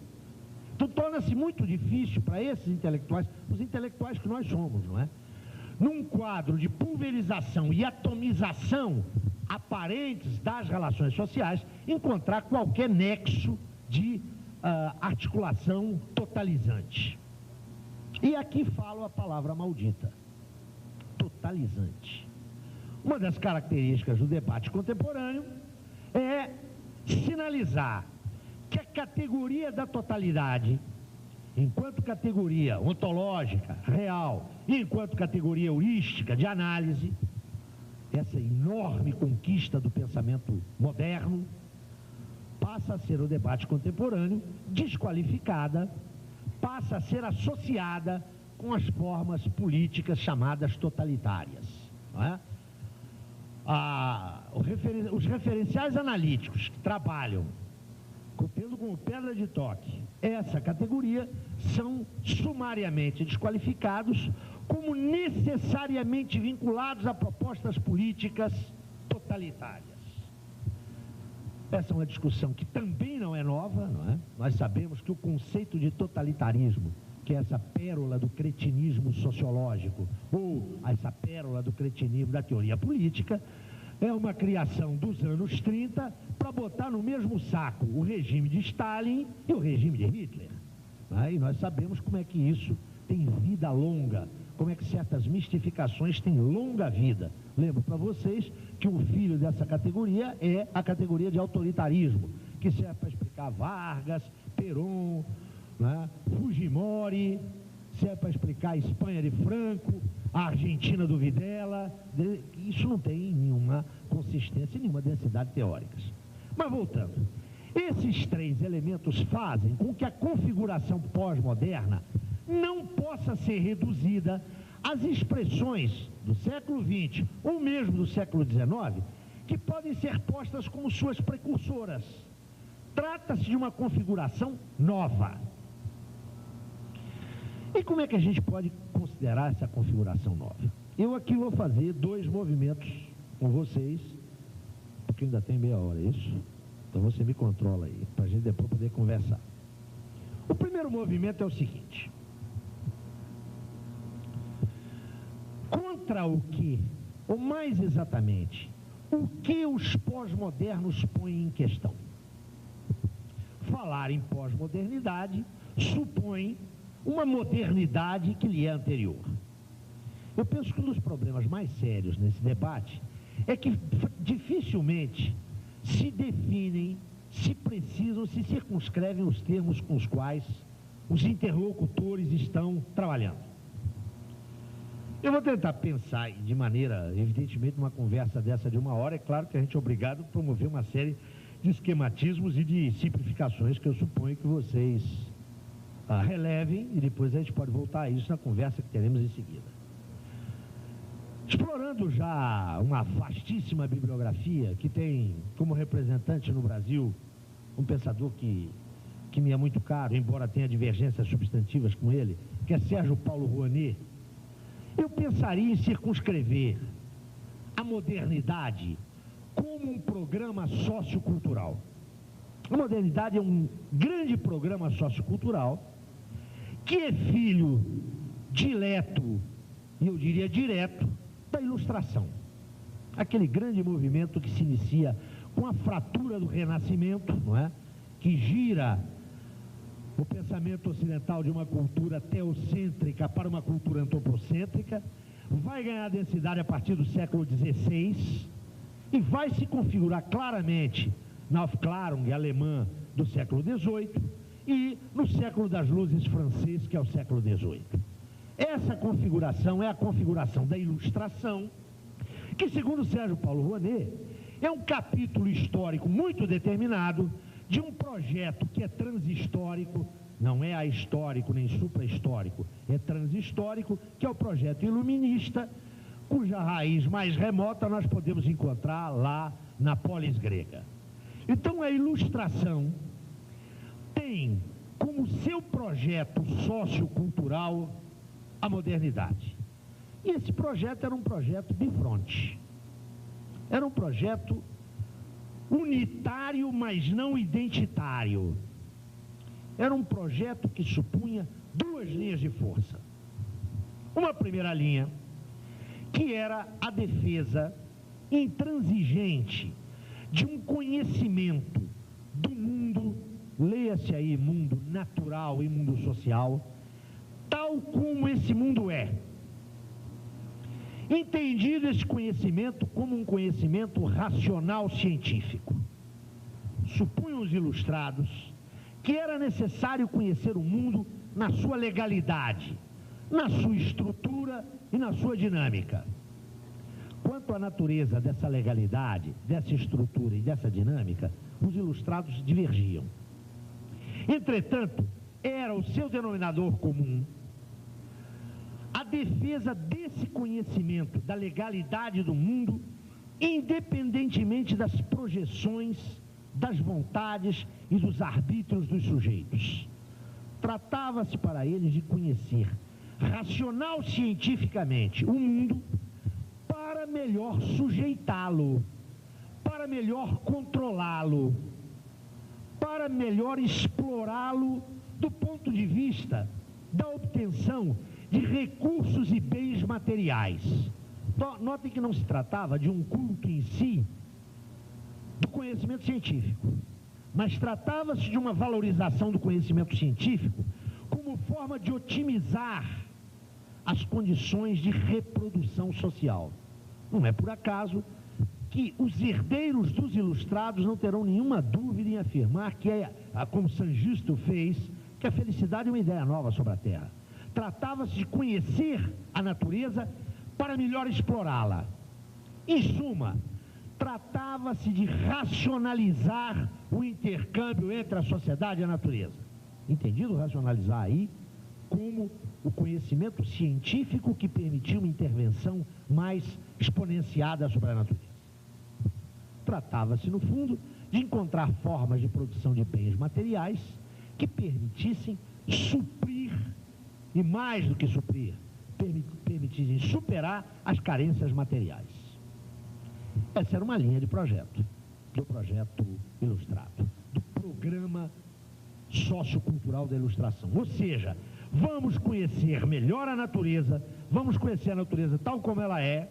Então torna-se muito difícil para esses intelectuais, os intelectuais que nós somos, não é? Num quadro de pulverização e atomização aparentes das relações sociais, encontrar qualquer nexo de articulação totalizante. E aqui falo a palavra maldita, totalizante. Uma das características do debate contemporâneo é sinalizar que a categoria da totalidade, enquanto categoria ontológica, real, e enquanto categoria heurística de análise, essa enorme conquista do pensamento moderno, passa a ser o debate contemporâneo desqualificada, passa a ser associada com as formas políticas chamadas totalitárias, não é? Os referenciais analíticos que trabalham tendo como pedra de toque essa categoria são sumariamente desqualificados como necessariamente vinculados a propostas políticas totalitárias. Essa é uma discussão que também não é nova, não é? Nós sabemos que o conceito de totalitarismo, que é essa pérola do cretinismo sociológico, ou essa pérola do cretinismo da teoria política, é uma criação dos anos 30 para botar no mesmo saco o regime de Stalin e o regime de Hitler. E nós sabemos como é que isso tem vida longa, como é que certas mistificações têm longa vida. Lembro para vocês que o filho dessa categoria é a categoria de autoritarismo, que serve para explicar Vargas, Perón, né, Fujimori, serve para explicar a Espanha de Franco, a Argentina do Videla. Isso não tem nenhuma consistência, nenhuma densidade teóricas. Mas voltando, esses três elementos fazem com que a configuração pós-moderna não possa ser reduzida às expressões do século XX ou mesmo do século XIX, que podem ser postas como suas precursoras. Trata-se de uma configuração nova. E como é que a gente pode considerar essa configuração nova? Eu aqui vou fazer dois movimentos com vocês, porque ainda tem meia hora, é isso? Então você me controla aí, para a gente depois poder conversar. O primeiro movimento é o seguinte: contra o que, ou mais exatamente, o que os pós-modernos põem em questão? Falar em pós-modernidade supõe uma modernidade que lhe é anterior. Eu penso que um dos problemas mais sérios nesse debate é que dificilmente se definem, se precisam, se circunscrevem os termos com os quais os interlocutores estão trabalhando. Eu vou tentar pensar de maneira, evidentemente, numa conversa dessa de uma hora, é claro que a gente é obrigado a promover uma série de esquematismos e de simplificações que eu suponho que vocês relevem, e depois a gente pode voltar a isso na conversa que teremos em seguida. Explorando já uma vastíssima bibliografia que tem como representante no Brasil um pensador que me é muito caro, embora tenha divergências substantivas com ele, que é Sérgio Paulo Rouanet, eu pensaria em circunscrever a modernidade como um programa sociocultural. A modernidade é um grande programa sociocultural que é filho dileto, e eu diria direto, da Ilustração. Aquele grande movimento que se inicia com a fratura do Renascimento, não é? Que gira o pensamento ocidental de uma cultura teocêntrica para uma cultura antropocêntrica, vai ganhar densidade a partir do século XVI e vai se configurar claramente na Aufklärung alemã do século XVIII e no século das luzes francês, que é o século XVIII. Essa configuração é a configuração da Ilustração, que, segundo Sérgio Paulo Rouanet, é um capítulo histórico muito determinado de um projeto que é transhistórico, não é ahistórico nem suprahistórico, é transhistórico, que é o projeto iluminista, cuja raiz mais remota nós podemos encontrar lá na polis grega. Então a Ilustração tem como seu projeto sociocultural a modernidade. E esse projeto era um projeto bifronte. Era um projeto unitário, mas não identitário. Era um projeto que supunha duas linhas de força. Uma primeira linha, que era a defesa intransigente de um conhecimento do mundo, leia-se aí mundo natural e mundo social, tal como esse mundo é. Entendido esse conhecimento como um conhecimento racional científico. Supunham os ilustrados que era necessário conhecer o mundo na sua legalidade, na sua estrutura e na sua dinâmica. Quanto à natureza dessa legalidade, dessa estrutura e dessa dinâmica, os ilustrados divergiam. Entretanto, era o seu denominador comum a defesa desse conhecimento da legalidade do mundo, independentemente das projeções, das vontades e dos arbítrios dos sujeitos. Tratava-se para eles de conhecer racional cientificamente o mundo para melhor sujeitá-lo, para melhor controlá-lo, para melhor explorá-lo do ponto de vista da obtenção de recursos e bens materiais. Notem que não se tratava de um culto em si do conhecimento científico, mas tratava-se de uma valorização do conhecimento científico como forma de otimizar as condições de reprodução social. Não é por acaso que os herdeiros dos ilustrados não terão nenhuma dúvida em afirmar que como Saint-Just fez, que a felicidade é uma ideia nova sobre a Terra. Tratava-se de conhecer a natureza para melhor explorá-la. Em suma, tratava-se de racionalizar o intercâmbio entre a sociedade e a natureza. Entendido racionalizar aí como o conhecimento científico que permitiu uma intervenção mais exponenciada sobre a natureza. Tratava-se, no fundo, de encontrar formas de produção de bens materiais que permitissem suprir, e mais do que suprir, permitissem superar as carências materiais. Essa era uma linha de projeto, do projeto ilustrado, do programa sociocultural da Ilustração. Ou seja, vamos conhecer melhor a natureza, vamos conhecer a natureza tal como ela é,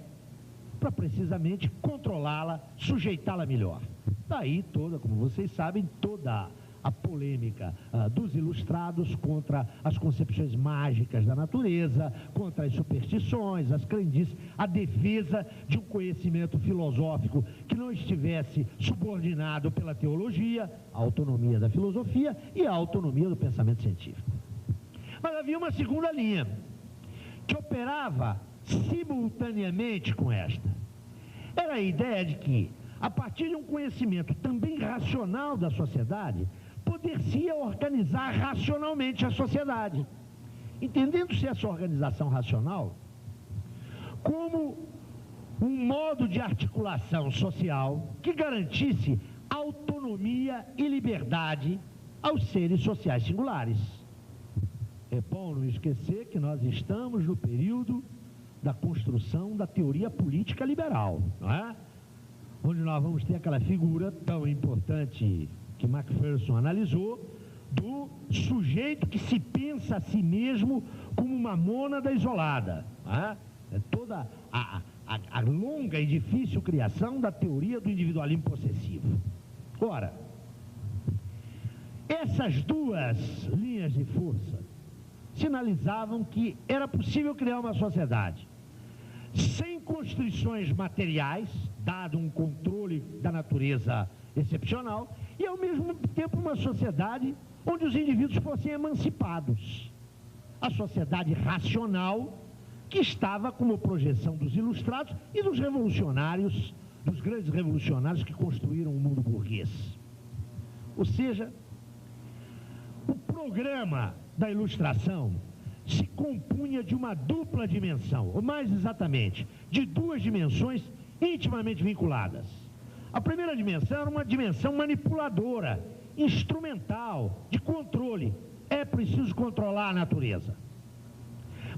para precisamente controlá-la, sujeitá-la melhor. Daí toda, como vocês sabem, toda a polêmica dos ilustrados contra as concepções mágicas da natureza, contra as superstições, as crendices, a defesa de um conhecimento filosófico que não estivesse subordinado pela teologia, a autonomia da filosofia e a autonomia do pensamento científico. Mas havia uma segunda linha, que operava simultaneamente com esta. Era a ideia de que, a partir de um conhecimento também racional da sociedade, poder-se organizar racionalmente a sociedade. Entendendo-se essa organização racional como um modo de articulação social que garantisse autonomia e liberdade aos seres sociais singulares. É bom não esquecer que nós estamos no período da construção da teoria política liberal, não é? Onde nós vamos ter aquela figura tão importante que Macpherson analisou, do sujeito que se pensa a si mesmo como uma mônada isolada. Não é? É toda a longa e difícil criação da teoria do individualismo possessivo. Ora, essas duas linhas de força sinalizavam que era possível criar uma sociedade sem constrições materiais, dado um controle da natureza excepcional, e ao mesmo tempo uma sociedade onde os indivíduos fossem emancipados. A sociedade racional que estava como projeção dos ilustrados e dos revolucionários, dos grandes revolucionários que construíram o mundo burguês. Ou seja, o programa da Ilustração se compunha de uma dupla dimensão, ou mais exatamente, de duas dimensões intimamente vinculadas. A primeira dimensão era uma dimensão manipuladora, instrumental, de controle. É preciso controlar a natureza.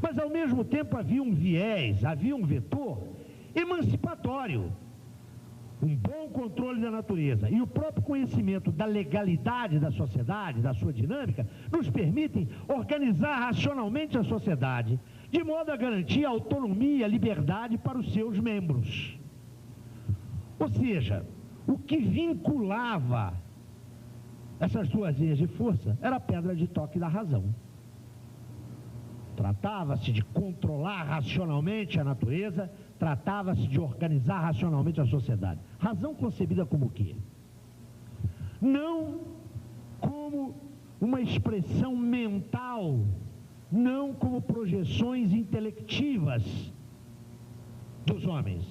Mas, ao mesmo tempo, havia um viés, havia um vetor emancipatório. Um bom controle da natureza e o próprio conhecimento da legalidade da sociedade, da sua dinâmica, nos permitem organizar racionalmente a sociedade, de modo a garantir autonomia e liberdade para os seus membros. Ou seja, o que vinculava essas duas linhas de força era a pedra de toque da razão. Tratava-se de controlar racionalmente a natureza, tratava-se de organizar racionalmente a sociedade. Razão concebida como o quê? Não como uma expressão mental, não como projeções intelectivas dos homens,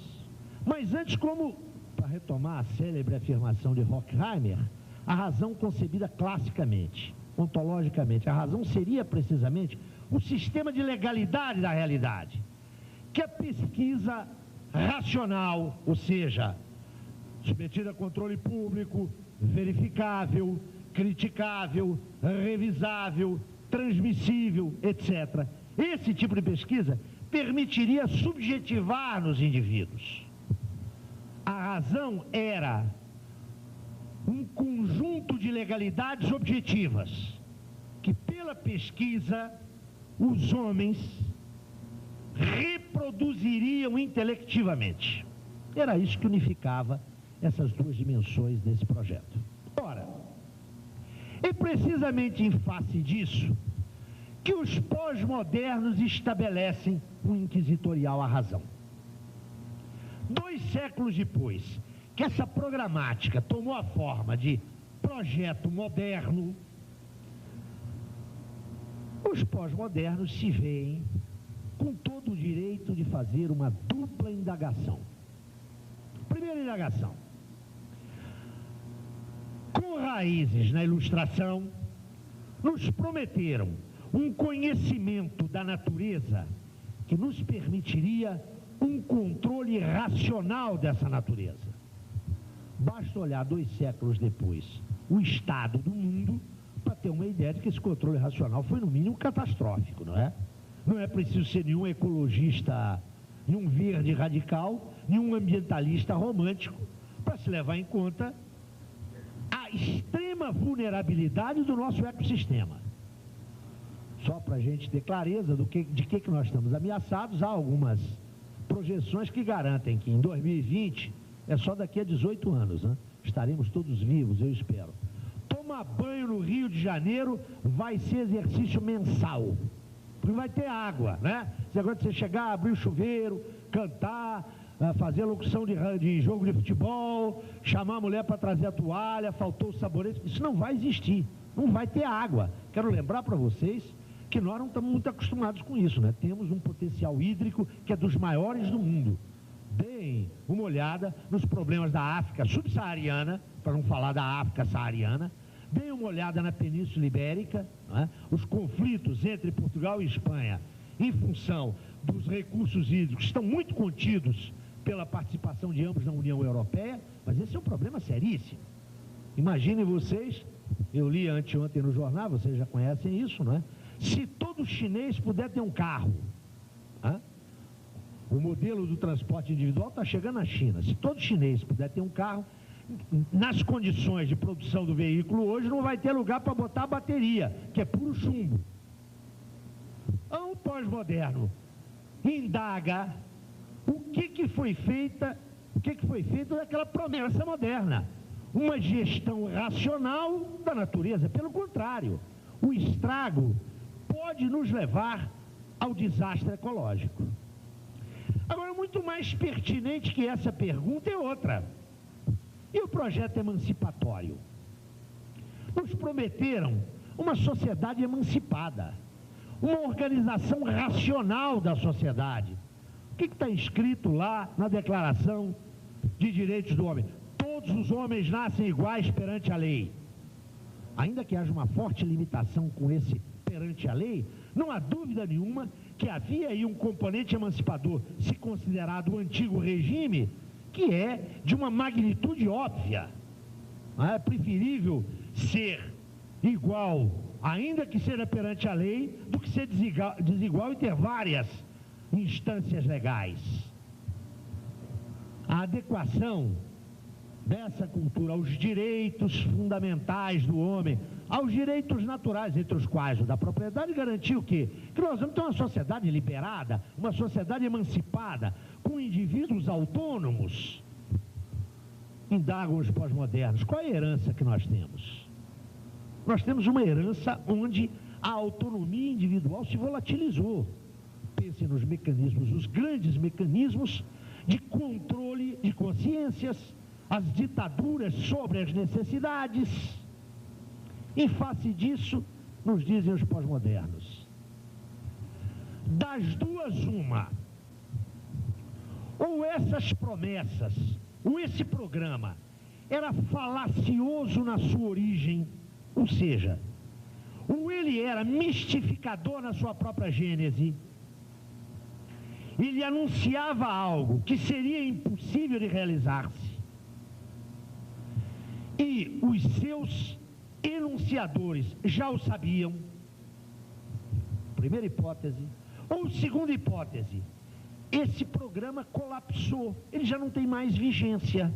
mas antes como, para retomar a célebre afirmação de Horkheimer, a razão concebida classicamente, ontologicamente. A razão seria precisamente o sistema de legalidade da realidade, que a pesquisa racional, ou seja, submetida a controle público, verificável, criticável, revisável, transmissível, etc. Esse tipo de pesquisa permitiria subjetivar nos indivíduos. A razão era um conjunto de legalidades objetivas que, pela pesquisa, os homens reproduziriam intelectivamente. Era isso que unificava essas duas dimensões desse projeto. Ora, é precisamente em face disso que os pós-modernos estabelecem um inquisitorial à razão. 2 séculos depois que essa programática tomou a forma de projeto moderno, os pós-modernos se veem com todo o direito de fazer uma dupla indagação. Primeira indagação: com raízes na Ilustração, nos prometeram um conhecimento da natureza que nos permitiria um controle racional dessa natureza. Basta olhar 2 séculos depois o estado do mundo para ter uma ideia de que esse controle racional foi, no mínimo, catastrófico, não é? Não é preciso ser nenhum ecologista, nenhum verde radical, nenhum ambientalista romântico para se levar em conta a extrema vulnerabilidade do nosso ecossistema. Só para a gente ter clareza de que nós estamos ameaçados, há algumas projeções que garantem que em 2020, é só daqui a 18 anos, né? Estaremos todos vivos, eu espero. Tomar banho no Rio de Janeiro vai ser exercício mensal, porque vai ter água, né? Esse negócio de você chegar, abrir o chuveiro, cantar, fazer locução de jogo de futebol, chamar a mulher para trazer a toalha, faltou o sabonete, isso não vai existir, não vai ter água. Quero lembrar para vocês que nós não estamos muito acostumados com isso, né? Temos um potencial hídrico que é dos maiores do mundo. Deem uma olhada nos problemas da África subsaariana, para não falar da África saariana. Deem uma olhada na Península Ibérica, né? Os conflitos entre Portugal e Espanha, em função dos recursos hídricos, estão muito contidos pela participação de ambos na União Europeia, mas esse é um problema seríssimo. Imaginem vocês, eu li anteontem no jornal, vocês já conhecem isso, não é? Se todo chinês puder ter um carro, né? O modelo do transporte individual está chegando na China. Se todo chinês puder ter um carro, nas condições de produção do veículo hoje, não vai ter lugar para botar a bateria, que é puro chumbo. Um pós-moderno indaga o que foi feito daquela promessa moderna. Uma gestão racional da natureza. Pelo contrário, o estrago pode nos levar ao desastre ecológico. Agora, muito mais pertinente que essa pergunta é outra. E o projeto emancipatório? Nos prometeram uma sociedade emancipada, uma organização racional da sociedade. O que está escrito lá na Declaração de Direitos do Homem? Todos os homens nascem iguais perante a lei. Ainda que haja uma forte limitação com esse perante a lei, não há dúvida nenhuma que havia aí um componente emancipador, se considerado o antigo regime, que é de uma magnitude óbvia. É preferível ser igual, ainda que seja perante a lei, do que ser desigual e ter várias instâncias legais. A adequação dessa cultura aos direitos fundamentais do homem, aos direitos naturais, entre os quais o da propriedade, garantiu que nós vamos ter uma sociedade liberada, uma sociedade emancipada, com indivíduos autônomos. Indagam os pós-modernos, qual é a herança que nós temos? Nós temos uma herança onde a autonomia individual se volatilizou. Pense nos mecanismos, os grandes mecanismos de controle de consciências, as ditaduras sobre as necessidades. Em face disso, nos dizem os pós-modernos, das duas uma, ou essas promessas, ou esse programa era falacioso na sua origem, ou seja, ou ele era mistificador na sua própria gênese, ele anunciava algo que seria impossível de realizar-se, e os seus enunciadores já o sabiam, primeira hipótese. Ou segunda hipótese, esse programa colapsou, ele já não tem mais vigência.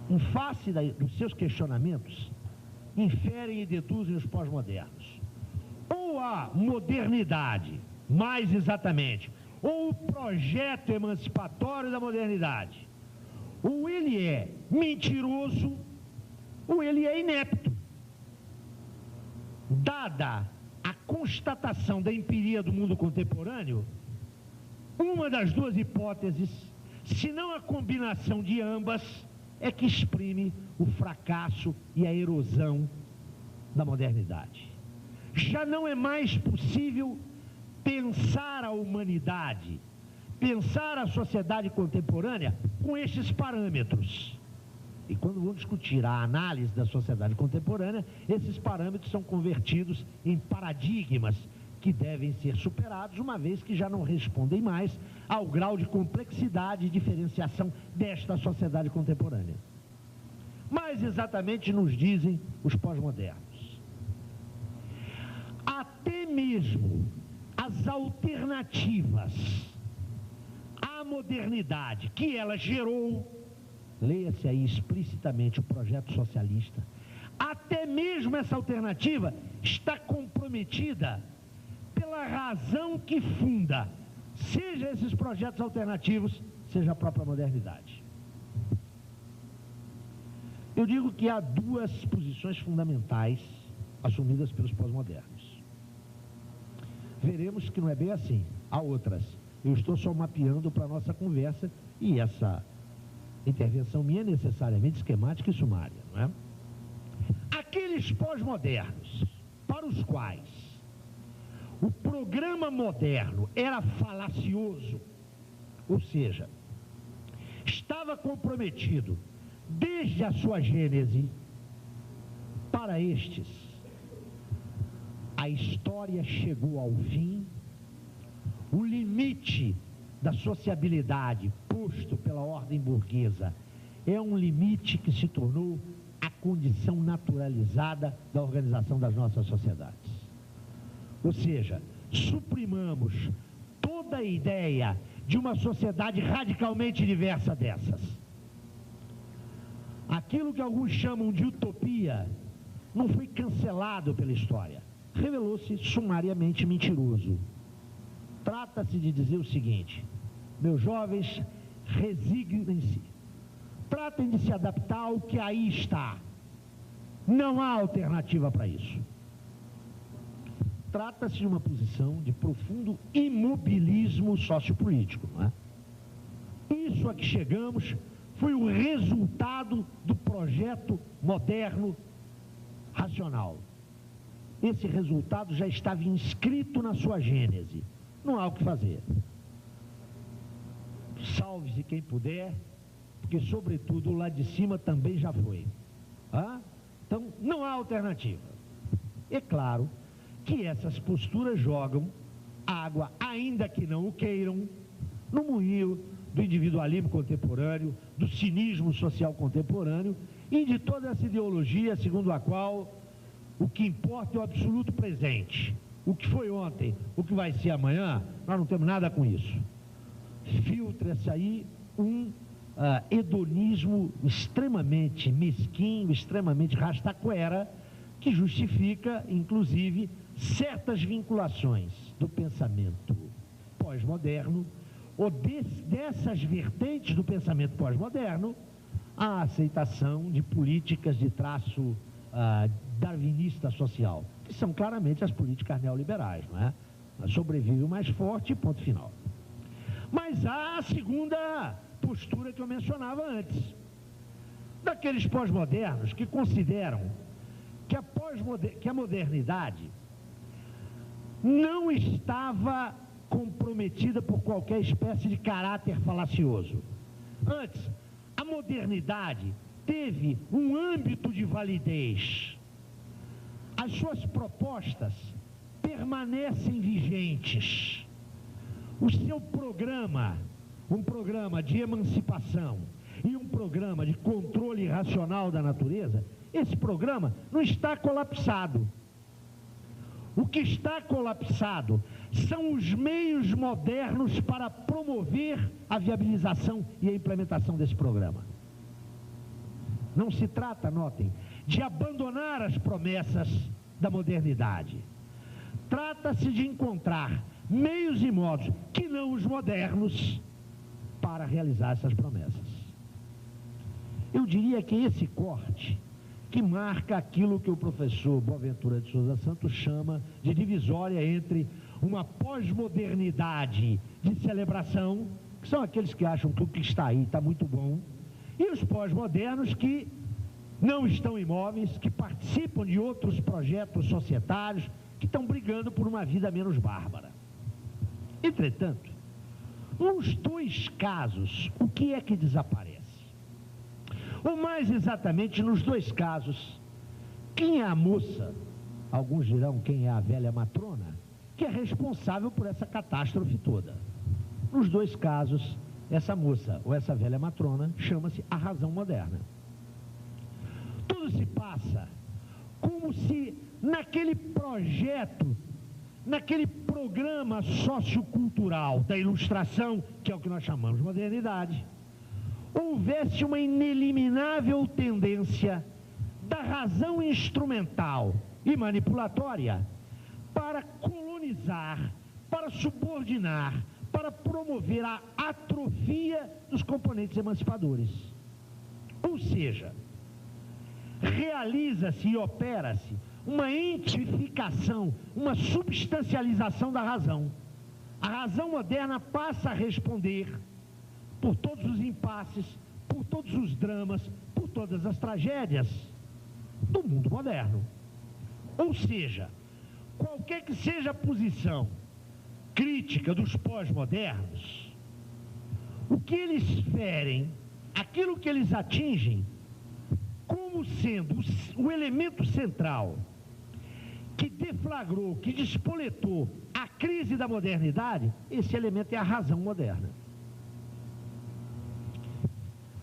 Em face dos seus questionamentos, inferem e deduzem os pós-modernos. Ou a modernidade, mais exatamente, ou o projeto emancipatório da modernidade, ou ele é mentiroso, ou ele é inepto. Dada a constatação da empiria do mundo contemporâneo, uma das duas hipóteses, se não a combinação de ambas, é que exprime o fracasso e a erosão da modernidade. Já não é mais possível pensar a humanidade, pensar a sociedade contemporânea com estes parâmetros. E quando vamos discutir a análise da sociedade contemporânea, esses parâmetros são convertidos em paradigmas que devem ser superados, uma vez que já não respondem mais ao grau de complexidade e diferenciação desta sociedade contemporânea. Mais exatamente nos dizem os pós-modernos. Até mesmo as alternativas à modernidade que ela gerou, leia-se aí explicitamente o projeto socialista, até mesmo essa alternativa está comprometida pela razão que funda, seja esses projetos alternativos, seja a própria modernidade. Eu digo que há duas posições fundamentais assumidas pelos pós-modernos. Veremos que não é bem assim, há outras. Eu estou só mapeando para a nossa conversa e essa intervenção minha é necessariamente esquemática e sumária, não é? Aqueles pós-modernos para os quais o programa moderno era falacioso, ou seja, estava comprometido desde a sua gênese, para estes, a história chegou ao fim, o limite da sociabilidade posto pela ordem burguesa é um limite que se tornou a condição naturalizada da organização das nossas sociedades. Ou seja, suprimamos toda a ideia de uma sociedade radicalmente diversa dessas. Aquilo que alguns chamam de utopia não foi cancelado pela história, revelou-se sumariamente mentiroso. Trata-se de dizer o seguinte: meus jovens, resignem-se, tratem de se adaptar ao que aí está, não há alternativa para isso. Trata-se de uma posição de profundo imobilismo sociopolítico, não é? Isso a que chegamos foi o resultado do projeto moderno racional. Esse resultado já estava inscrito na sua gênese, não há o que fazer. Salve-se quem puder, porque sobretudo o lá de cima também já foi. Então não há alternativa. É claro que essas posturas jogam água, ainda que não o queiram, no moinho do individualismo contemporâneo, do cinismo social contemporâneo e de toda essa ideologia segundo a qual o que importa é o absoluto presente. O que foi ontem, o que vai ser amanhã, nós não temos nada com isso. Filtra-se aí um hedonismo extremamente mesquinho, extremamente rastaquera, que justifica, inclusive, certas vinculações do pensamento pós-moderno, ou dessas vertentes do pensamento pós-moderno, a aceitação de políticas de traço darwinista social, que são claramente as políticas neoliberais, não é? Sobrevive o mais forte, ponto final. Mas há a segunda postura que eu mencionava antes, daqueles pós-modernos que consideram que a modernidade não estava comprometida por qualquer espécie de caráter falacioso. Antes, a modernidade teve um âmbito de validez. As suas propostas permanecem vigentes. O seu programa, um programa de emancipação e um programa de controle racional da natureza, esse programa não está colapsado. O que está colapsado são os meios modernos para promover a viabilização e a implementação desse programa. Não se trata, notem, de abandonar as promessas da modernidade. Trata-se de encontrar meios e modos que não os modernos para realizar essas promessas. Eu diria que esse corte que marca aquilo que o professor Boaventura de Souza Santos chama de divisória entre uma pós-modernidade de celebração, que são aqueles que acham que o que está aí está muito bom, e os pós-modernos que não estão imóveis, que participam de outros projetos societários, que estão brigando por uma vida menos bárbara. Entretanto, nos dois casos, o que é que desaparece? Ou mais exatamente, nos dois casos, quem é a moça, alguns dirão quem é a velha matrona, que é responsável por essa catástrofe toda. Nos dois casos, essa moça ou essa velha matrona chama-se a razão moderna. Tudo se passa como se naquele projeto, naquele programa sociocultural da ilustração, que é o que nós chamamos de modernidade, houvesse uma ineliminável tendência da razão instrumental e manipulatória para colonizar, para subordinar, para promover a atrofia dos componentes emancipadores. Ou seja, realiza-se e opera-se uma entificação, uma substancialização da razão. A razão moderna passa a responder por todos os impasses, por todos os dramas, por todas as tragédias do mundo moderno. Ou seja, qualquer que seja a posição crítica dos pós-modernos, o que eles ferem, aquilo que eles atingem, como sendo o elemento central que deflagrou, que despoletou a crise da modernidade, esse elemento é a razão moderna.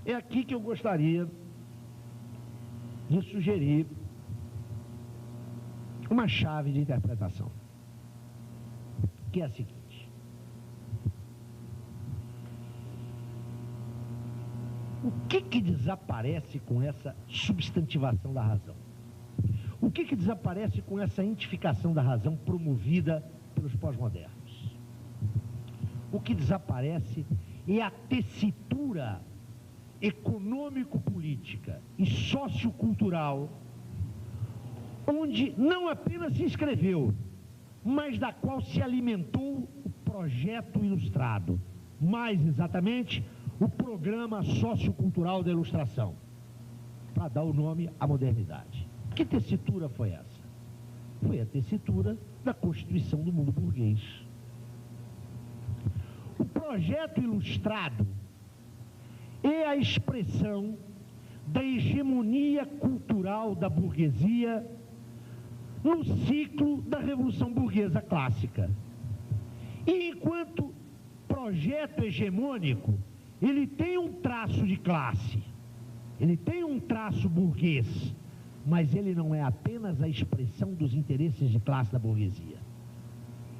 É aqui que eu gostaria de sugerir uma chave de interpretação, que é a seguinte: o que desaparece com essa substantivação da razão? O que desaparece com essa identificação da razão promovida pelos pós-modernos? O que desaparece é a tessitura econômico-política e sociocultural, onde não apenas se inscreveu, mas da qual se alimentou o projeto ilustrado, mais exatamente o programa sociocultural da ilustração, para dar o nome à modernidade. Que tessitura foi essa? Foi a tessitura da constituição do mundo burguês. O projeto ilustrado é a expressão da hegemonia cultural da burguesia no ciclo da Revolução Burguesa Clássica. E enquanto projeto hegemônico, ele tem um traço de classe, ele tem um traço burguês, mas ele não é apenas a expressão dos interesses de classe da burguesia.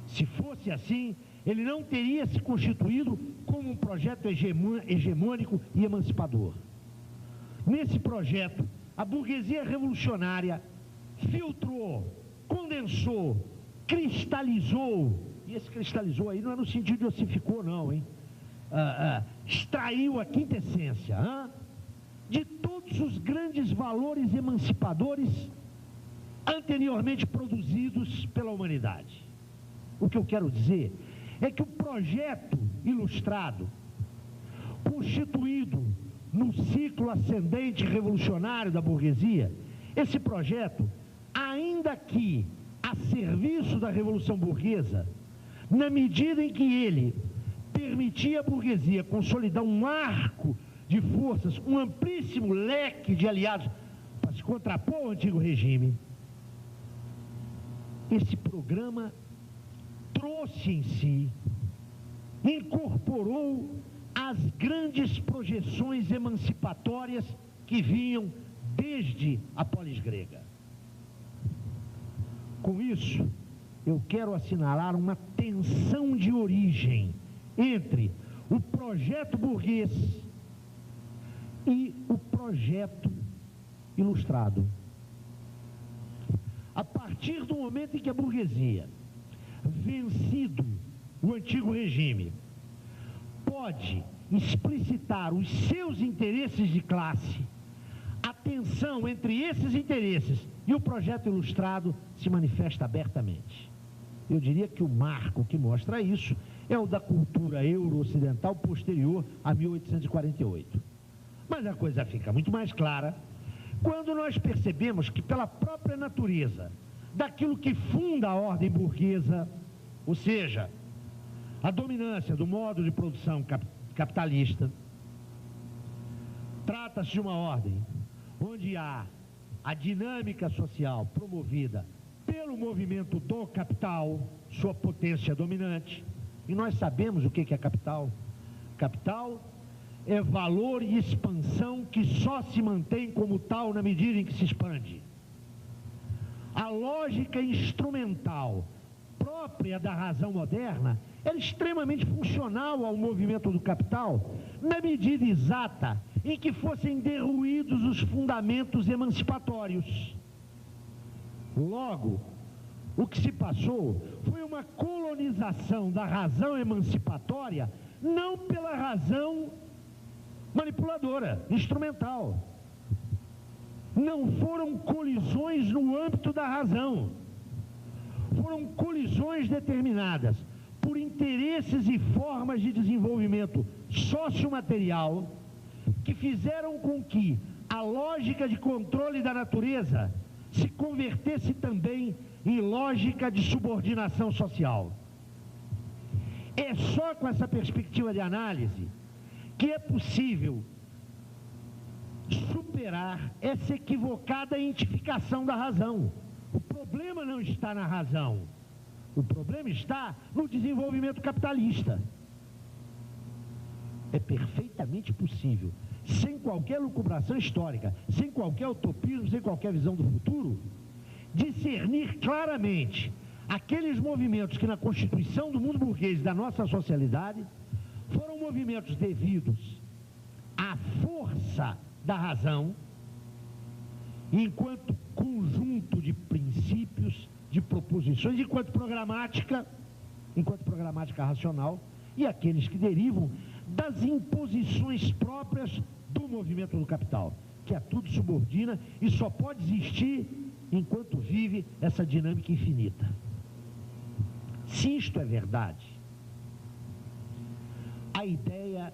Se fosse assim, ele não teria se constituído como um projeto hegemônico e emancipador. Nesse projeto, a burguesia revolucionária filtrou, condensou, cristalizou, e esse cristalizou aí não é no sentido de ossificou não, hein? Extraiu a quintessência de todos os grandes valores emancipadores anteriormente produzidos pela humanidade. O que eu quero dizer é que o projeto ilustrado, constituído no ciclo ascendente revolucionário da burguesia, esse projeto, ainda que a serviço da Revolução Burguesa, na medida em que ele permitia à burguesia consolidar um arco de forças, um amplíssimo leque de aliados para se contrapor ao antigo regime, esse programa trouxe em si, incorporou as grandes projeções emancipatórias que vinham desde a polis grega. Com isso, eu quero assinalar uma tensão de origem entre o projeto burguês e o projeto ilustrado. A partir do momento em que a burguesia, vencido o antigo regime, pode explicitar os seus interesses de classe, a tensão entre esses interesses e o projeto ilustrado se manifesta abertamente. Eu diria que o marco que mostra isso é o da cultura euro-ocidental posterior a 1848. Mas a coisa fica muito mais clara quando nós percebemos que, pela própria natureza daquilo que funda a ordem burguesa, ou seja, a dominância do modo de produção capitalista, trata-se de uma ordem onde há a dinâmica social promovida pelo movimento do capital, sua potência dominante, e nós sabemos o que é capital. Capital é valor e expansão que só se mantém como tal na medida em que se expande. A lógica instrumental própria da razão moderna era extremamente funcional ao movimento do capital, na medida exata em que fossem derruídos os fundamentos emancipatórios. Logo, o que se passou foi uma colonização da razão emancipatória, não pela razão manipuladora, instrumental. Não foram colisões no âmbito da razão, foram colisões determinadas por interesses e formas de desenvolvimento sociomaterial que fizeram com que a lógica de controle da natureza se convertesse também em lógica de subordinação social. É só com essa perspectiva de análise que é possível superar essa equivocada identificação da razão. O problema não está na razão, o problema está no desenvolvimento capitalista. É perfeitamente possível, sem qualquer lucubração histórica, sem qualquer utopismo, sem qualquer visão do futuro, discernir claramente aqueles movimentos que na constituição do mundo burguês da nossa socialidade foram movimentos devidos à força da razão, enquanto conjunto de princípios, de proposições, enquanto programática racional, e aqueles que derivam das imposições próprias do movimento do capital, que a tudo subordina e só pode existir enquanto vive essa dinâmica infinita. Se isto é verdade, a ideia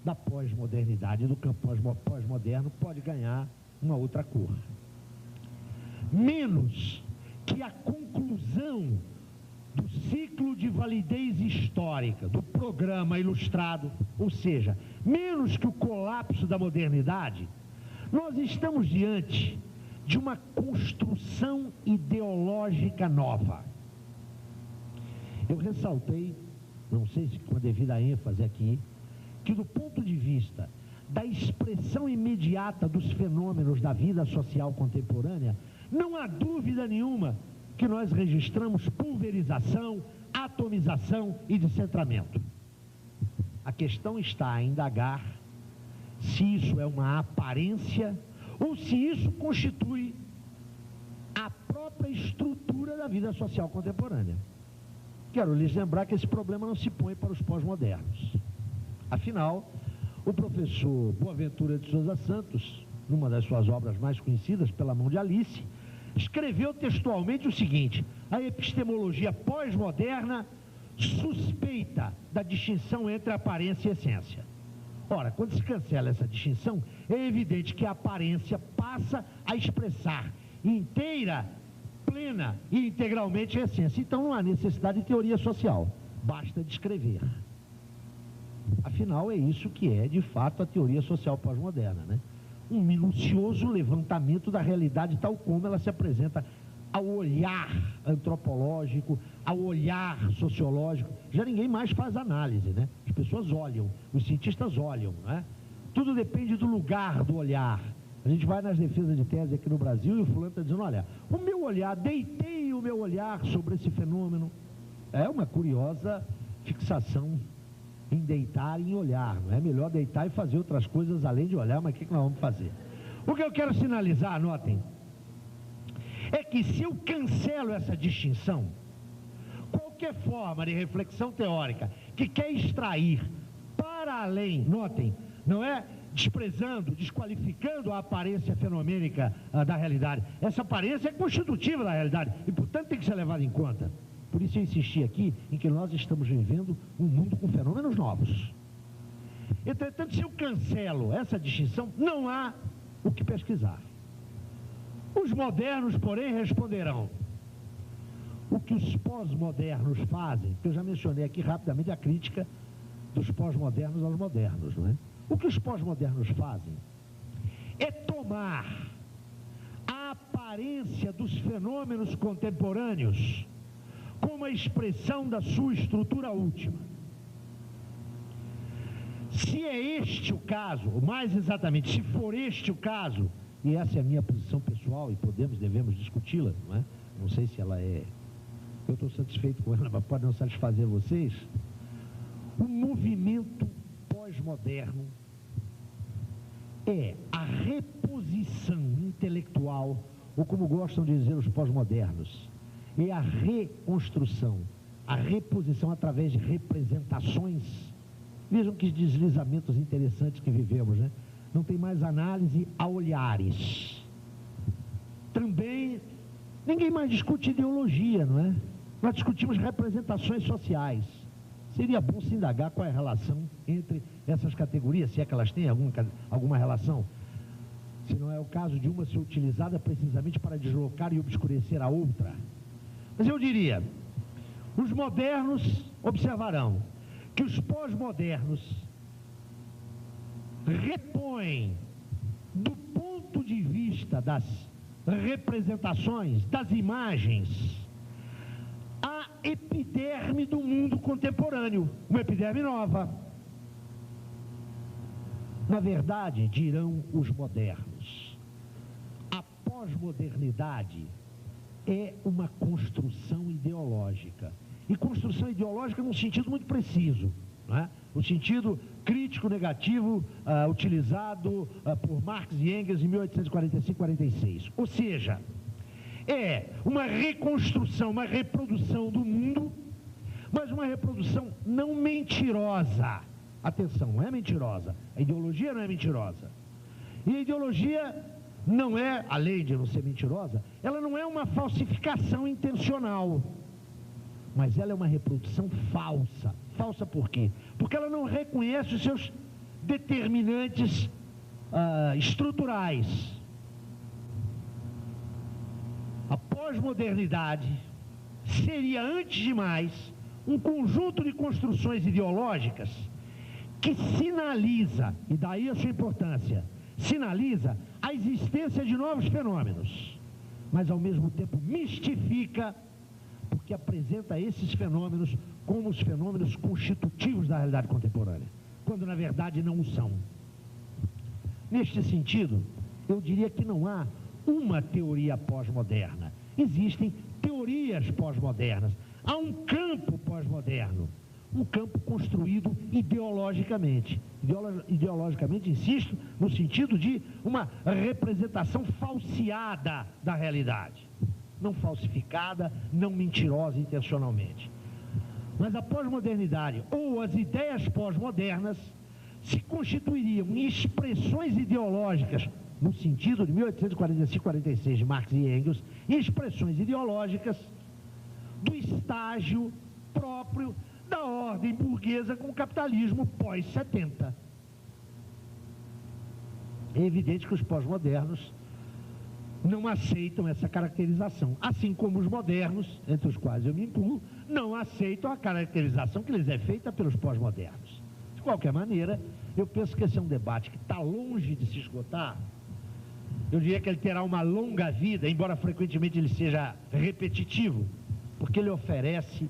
da pós-modernidade, do campo pós-moderno, pode ganhar uma outra cor. Menos que a conclusão do ciclo de validez histórica, do programa ilustrado, ou seja, menos que o colapso da modernidade, nós estamos diante de uma construção ideológica nova. Eu ressaltei, não sei se com a devida ênfase aqui, que, do ponto de vista da expressão imediata dos fenômenos da vida social contemporânea, não há dúvida nenhuma que nós registramos pulverização, atomização e descentramento. A questão está em indagar se isso é uma aparência ou se isso constitui a própria estrutura da vida social contemporânea. Quero lhes lembrar que esse problema não se põe para os pós-modernos. Afinal, o professor Boaventura de Souza Santos, numa das suas obras mais conhecidas, Pela Mão de Alice, escreveu textualmente o seguinte: a epistemologia pós-moderna suspeita da distinção entre aparência e essência. Ora, quando se cancela essa distinção, é evidente que a aparência passa a expressar inteira, plena e integralmente a essência. Então não há necessidade de teoria social, basta descrever. Afinal, é isso que é, de fato, a teoria social pós-moderna, né? Um minucioso levantamento da realidade tal como ela se apresenta ao olhar antropológico, ao olhar sociológico. Já ninguém mais faz análise, né? As pessoas olham, os cientistas olham, né? Tudo depende do lugar do olhar. A gente vai nas defesas de tese aqui no Brasil e o fulano está dizendo, olha, o meu olhar, deitei o meu olhar sobre esse fenômeno. É uma curiosa fixação em deitar e em olhar, não é? Melhor deitar e fazer outras coisas além de olhar, mas o que nós vamos fazer? O que eu quero sinalizar, notem, é que se eu cancelo essa distinção, qualquer forma de reflexão teórica que quer extrair para além, notem, não é desprezando, desqualificando a aparência fenomênica da realidade. Essa aparência é constitutiva da realidade e, portanto, tem que ser levada em conta. Por isso eu insisti aqui em que nós estamos vivendo um mundo com fenômenos novos. Entretanto, se eu cancelo essa distinção, não há o que pesquisar. Os modernos, porém, responderão. O que os pós-modernos fazem, que eu já mencionei aqui rapidamente a crítica dos pós-modernos aos modernos, não é? O que os pós-modernos fazem é tomar a aparência dos fenômenos contemporâneos como a expressão da sua estrutura última. Se é este o caso, ou mais exatamente, se for este o caso, e essa é a minha posição pessoal e devemos discuti-la, não é? Não sei se ela é... Eu estou satisfeito com ela, mas pode não satisfazer vocês. O movimento pós-moderno é a reposição intelectual, ou como gostam de dizer os pós-modernos, é a reconstrução, a reposição através de representações. Vejam que deslizamentos interessantes que vivemos, né? Não tem mais análise a olhares. Também, ninguém mais discute ideologia, não é? Nós discutimos representações sociais. Seria bom se indagar qual é a relação entre essas categorias, se é que elas têm alguma relação. Se não é o caso de uma ser utilizada precisamente para deslocar e obscurecer a outra. Mas eu diria, os modernos observarão que os pós-modernos repõem, do ponto de vista das representações, das imagens, a epiderme do mundo contemporâneo, uma epiderme nova. Na verdade, dirão os modernos, a pós-modernidade é uma construção ideológica. E construção ideológica num sentido muito preciso, não é? O sentido crítico negativo utilizado por Marx e Engels em 1845-46. Ou seja, é uma reconstrução, uma reprodução do mundo, mas uma reprodução não mentirosa. Atenção, não é mentirosa. A ideologia não é mentirosa. E a ideologia não é, além de não ser mentirosa, ela não é uma falsificação intencional, mas ela é uma reprodução falsa. Falsa por quê? Porque ela não reconhece os seus determinantes estruturais. A pós-modernidade seria, antes de mais, um conjunto de construções ideológicas que sinaliza, e daí a sua importância, sinaliza a existência de novos fenômenos, mas ao mesmo tempo mistifica, porque apresenta esses fenômenos como os fenômenos constitutivos da realidade contemporânea. quando na verdade não o são. Neste sentido, eu diria que não há uma teoria pós-moderna. Existem teorias pós-modernas. Há um campo pós-moderno, um campo construído ideologicamente. Ideologicamente, insisto, no sentido de uma representação falseada da realidade. Não falsificada, não mentirosa intencionalmente. Mas a pós-modernidade, ou as ideias pós-modernas, se constituiriam em expressões ideológicas, no sentido de 1845-46 de Marx e Engels, em expressões ideológicas do estágio próprio da ordem burguesa com o capitalismo pós-70. É evidente que os pós-modernos não aceitam essa caracterização, assim como os modernos, entre os quais eu me incluo, não aceitam a caracterização que lhes é feita pelos pós-modernos. De qualquer maneira, eu penso que esse é um debate que está longe de se esgotar. Eu diria que ele terá uma longa vida, embora frequentemente ele seja repetitivo, porque ele oferece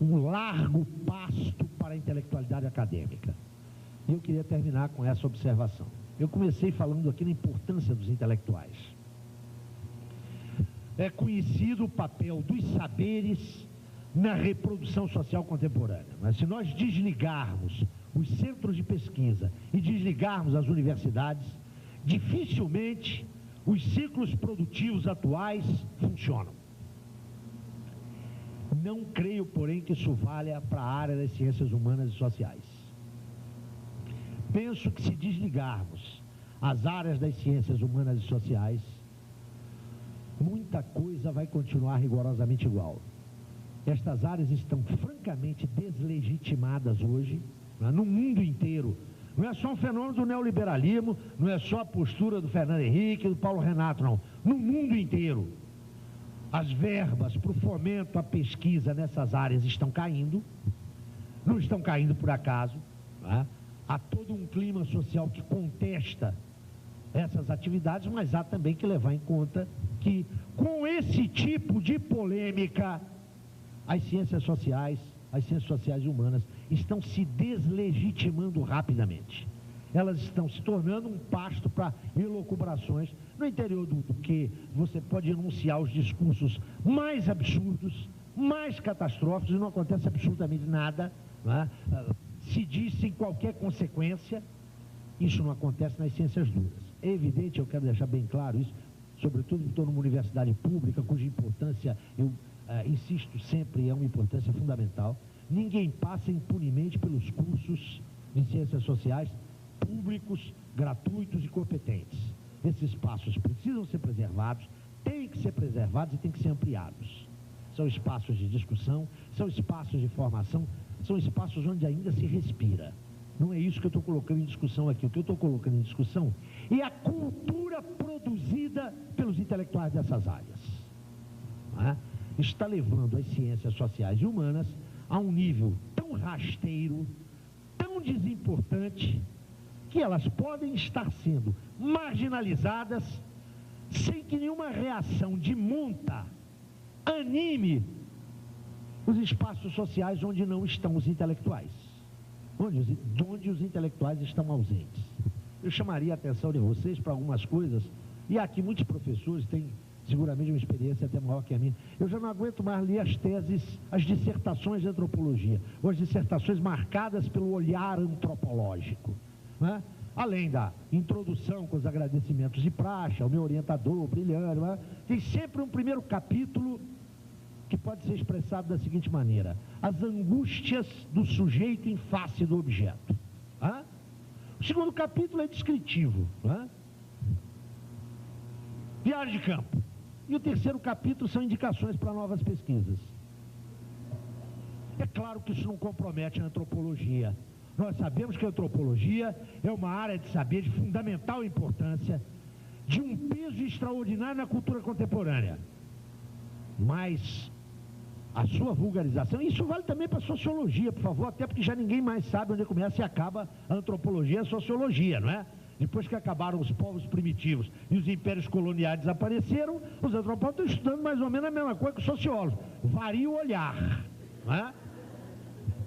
um largo pasto para a intelectualidade acadêmica. E eu queria terminar com essa observação. Eu comecei falando aqui na importância dos intelectuais. É conhecido o papel dos saberes na reprodução social contemporânea. Mas se nós desligarmos os centros de pesquisa e desligarmos as universidades, dificilmente os ciclos produtivos atuais funcionam. Não creio, porém, que isso valha para a área das ciências humanas e sociais. Penso que se desligarmos as áreas das ciências humanas e sociais, muita coisa vai continuar rigorosamente igual. Estas áreas estão francamente deslegitimadas hoje, no mundo inteiro. Não é só um fenômeno do neoliberalismo, não é só a postura do Fernando Henrique, do Paulo Renato, não. No mundo inteiro. As verbas para o fomento à pesquisa nessas áreas estão caindo, não estão caindo por acaso, né? Há todo um clima social que contesta essas atividades, mas há também que levar em conta que, com esse tipo de polêmica, as ciências sociais e humanas estão se deslegitimando rapidamente. Elas estão se tornando um pasto para elucubrações no interior do que você pode enunciar os discursos mais absurdos, mais catastróficos, e não acontece absolutamente nada, né? Se diz sem qualquer consequência. Isso não acontece nas ciências duras. É evidente, eu quero deixar bem claro isso, sobretudo em torno de uma universidade pública, cuja importância, eu insisto sempre, é uma importância fundamental. Ninguém passa impunemente pelos cursos de ciências sociais públicos, gratuitos e competentes. Esses espaços precisam ser preservados, têm que ser preservados e têm que ser ampliados. São espaços de discussão, são espaços de formação, são espaços onde ainda se respira. Não é isso que eu estou colocando em discussão aqui. O que eu estou colocando em discussão é a cultura produzida pelos intelectuais dessas áreas. Né? Está levando as ciências sociais e humanas a um nível tão rasteiro, tão desimportante, que elas podem estar sendo marginalizadas sem que nenhuma reação de monta anime os espaços sociais onde não estão os intelectuais, onde os intelectuais estão ausentes. Eu chamaria a atenção de vocês para algumas coisas, e aqui muitos professores têm seguramente uma experiência até maior que a minha. Eu já não aguento mais ler as teses, as dissertações de antropologia, ou as dissertações marcadas pelo olhar antropológico, né? Além da introdução com os agradecimentos de praxe, ao meu orientador brilhante, né? Tem sempre um primeiro capítulo que pode ser expressado da seguinte maneira: as angústias do sujeito em face do objeto. Né? O segundo capítulo é descritivo, né? Viagem de campo. E o terceiro capítulo são indicações para novas pesquisas. É claro que isso não compromete a antropologia. Nós sabemos que a antropologia é uma área de saber de fundamental importância, de um peso extraordinário na cultura contemporânea. Mas a sua vulgarização, e isso vale também para a sociologia, por favor, até porque já ninguém mais sabe onde começa e acaba a antropologia e a sociologia, não é? Depois que acabaram os povos primitivos e os impérios coloniais desapareceram, os antropólogos estão estudando mais ou menos a mesma coisa que os sociólogos. Varia o olhar, não é?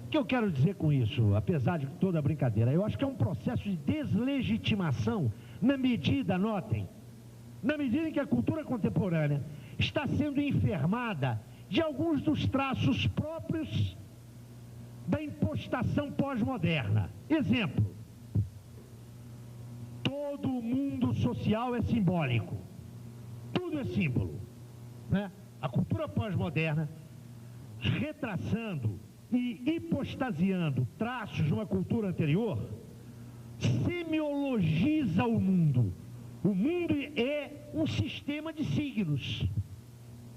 O que eu quero dizer com isso, apesar de toda a brincadeira? Eu acho que é um processo de deslegitimação na medida, notem, na medida em que a cultura contemporânea está sendo enfermada de alguns dos traços próprios da impostação pós-moderna. Exemplo, todo o mundo social é simbólico, tudo é símbolo, né? A cultura pós-moderna, retraçando e hipostasiando traços de uma cultura anterior, semiologiza o mundo. O mundo é um sistema de signos.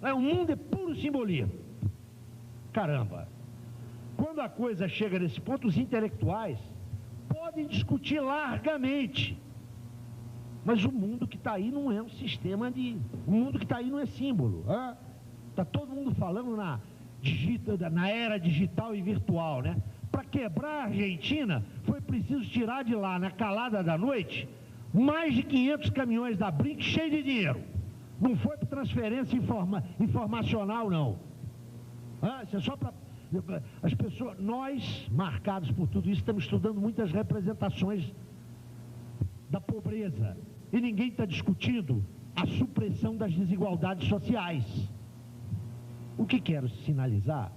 O mundo é puro simbolismo. Caramba! Quando a coisa chega nesse ponto, os intelectuais podem discutir largamente. Mas o mundo que está aí não é um sistema de... O mundo que está aí não é símbolo. Está todo mundo falando na era digital e virtual, né? Para quebrar a Argentina, foi preciso tirar de lá, na calada da noite, mais de 500 caminhões da Brink cheios de dinheiro. Não foi para transferência informacional, não. Isso é só para... As pessoas, nós, marcados por tudo isso, estamos estudando muitas representações da pobreza. E ninguém está discutindo a supressão das desigualdades sociais. O que quero sinalizar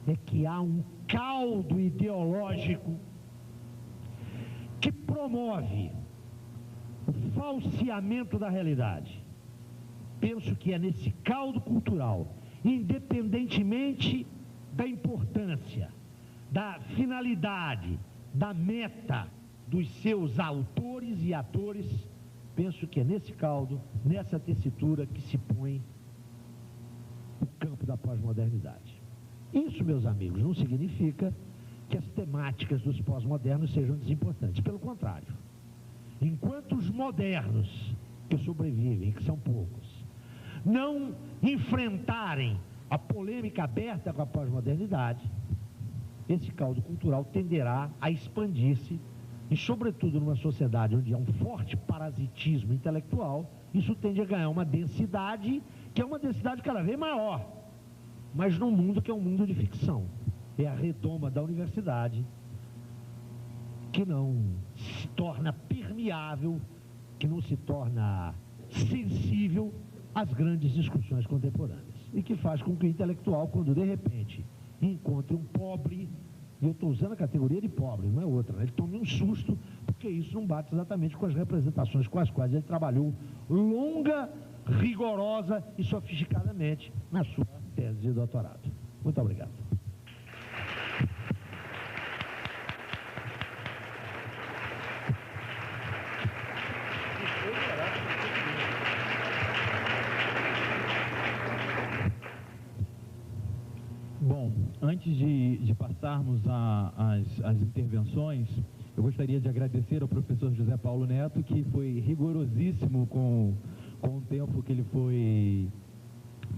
é que há um caldo ideológico que promove o falseamento da realidade. Penso que é nesse caldo cultural, independentemente da importância, da finalidade, da meta dos seus autores e atores, penso que é nesse caldo, nessa tessitura que se põe o campo da pós-modernidade. Isso, meus amigos, não significa que as temáticas dos pós-modernos sejam desimportantes. Pelo contrário, enquanto os modernos que sobrevivem, que são poucos, não enfrentarem a polêmica aberta com a pós-modernidade, esse caldo cultural tenderá a expandir-se e, sobretudo, numa sociedade onde há um forte parasitismo intelectual, isso tende a ganhar uma densidade, que é uma densidade cada vez maior, mas num mundo que é um mundo de ficção. É a redoma da universidade que não se torna permeável, que não se torna sensível às grandes discussões contemporâneas. E que faz com que o intelectual, quando de repente encontre um pobre, e eu estou usando a categoria de pobre, não é outra, né? Ele tome um susto, porque isso não bate exatamente com as representações com as quais ele trabalhou longa, rigorosa e sofisticadamente na sua tese de doutorado. Muito obrigado. Bom, antes de passarmos às intervenções, eu gostaria de agradecer ao professor José Paulo Neto, que foi rigorosíssimo com o tempo que ele foi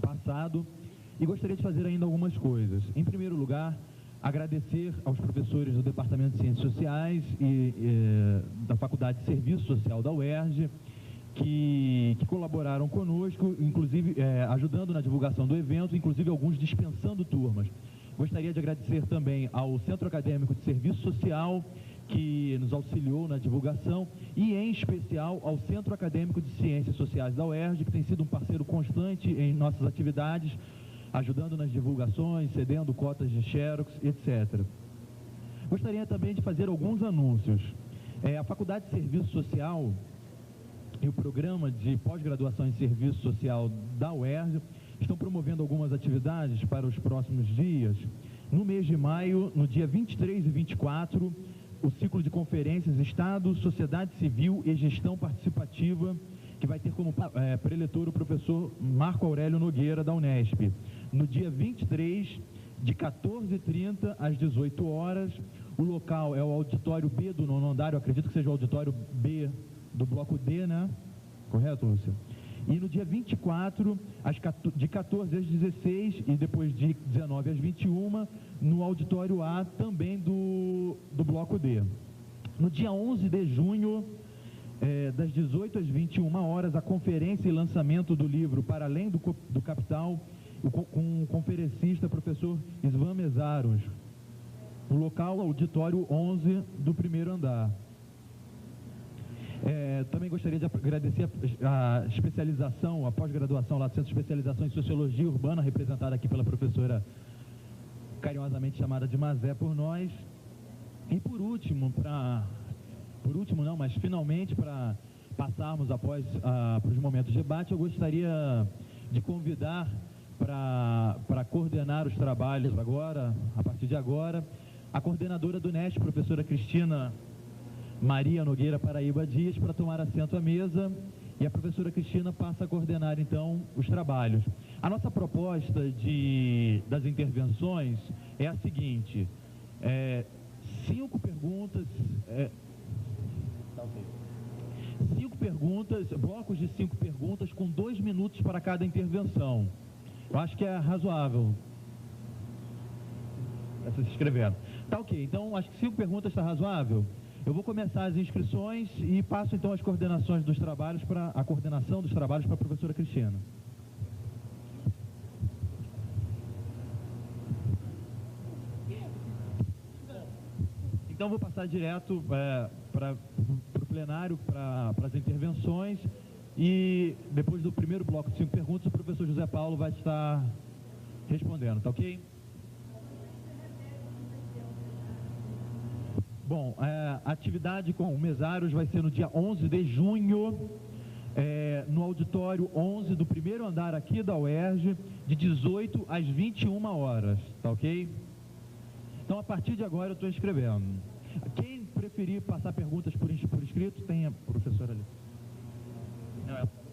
passado, e gostaria de fazer ainda algumas coisas. Em primeiro lugar, agradecer aos professores do Departamento de Ciências Sociais e da Faculdade de Serviço Social da UERJ, que colaboraram conosco, inclusive ajudando na divulgação do evento, inclusive alguns dispensando turmas. Gostaria de agradecer também ao Centro Acadêmico de Serviço Social, que nos auxiliou na divulgação, e em especial ao Centro Acadêmico de Ciências Sociais da UERJ, que tem sido um parceiro constante em nossas atividades, ajudando nas divulgações, cedendo cotas de xerox, etc. Gostaria também de fazer alguns anúncios. A Faculdade de Serviço Social e o Programa de Pós-Graduação em Serviço Social da UERJ estão promovendo algumas atividades para os próximos dias. No mês de maio, no dia 23 e 24, o ciclo de conferências Estado, Sociedade Civil e Gestão Participativa, que vai ter como preletor o professor Marco Aurélio Nogueira, da Unesp. No dia 23, de 14h30 às 18 horas, o local é o auditório B do 9º andar, eu acredito que seja o auditório B do bloco D, né? Correto, Lúcio? E no dia 24, de 14 às 16 e depois de 19 às 21, no auditório A, também do bloco D. No dia 11 de junho, das 18 às 21 horas, a conferência e lançamento do livro Para Além do Capital, com o conferencista professor Isvan Mesaros. O local, auditório 11 do primeiro andar. Também gostaria de agradecer a especialização, a pós-graduação lá do Centro de Especialização em Sociologia Urbana, representada aqui pela professora carinhosamente chamada de Mazé por nós. E por último, mas finalmente, para passarmos após para os momentos de debate, eu gostaria de convidar para coordenar os trabalhos agora, a partir de agora, a coordenadora do NEST, professora Cristina Maria Nogueira Paraíba Dias, para tomar assento à mesa, e a professora Cristina passa a coordenar, então, os trabalhos. A nossa proposta das intervenções é a seguinte: 5 perguntas, 5 perguntas, blocos de 5 perguntas com 2 minutos para cada intervenção. Eu acho que é razoável. Se inscrevendo. Tá ok, então acho que 5 perguntas está razoável. Eu vou começar as inscrições e passo então as coordenações dos trabalhos a coordenação dos trabalhos para a professora Cristina. Então vou passar direto para o plenário, para as intervenções, e depois do primeiro bloco de 5 perguntas, o professor José Paulo vai estar respondendo, tá ok? Bom, a atividade com o mesários vai ser no dia 11 de junho, no auditório 11 do primeiro andar aqui da UERJ, de 18 às 21 horas, tá ok? Então, a partir de agora, eu estou escrevendo. Quem preferir passar perguntas por escrito, tem a professora ali. Não, ela.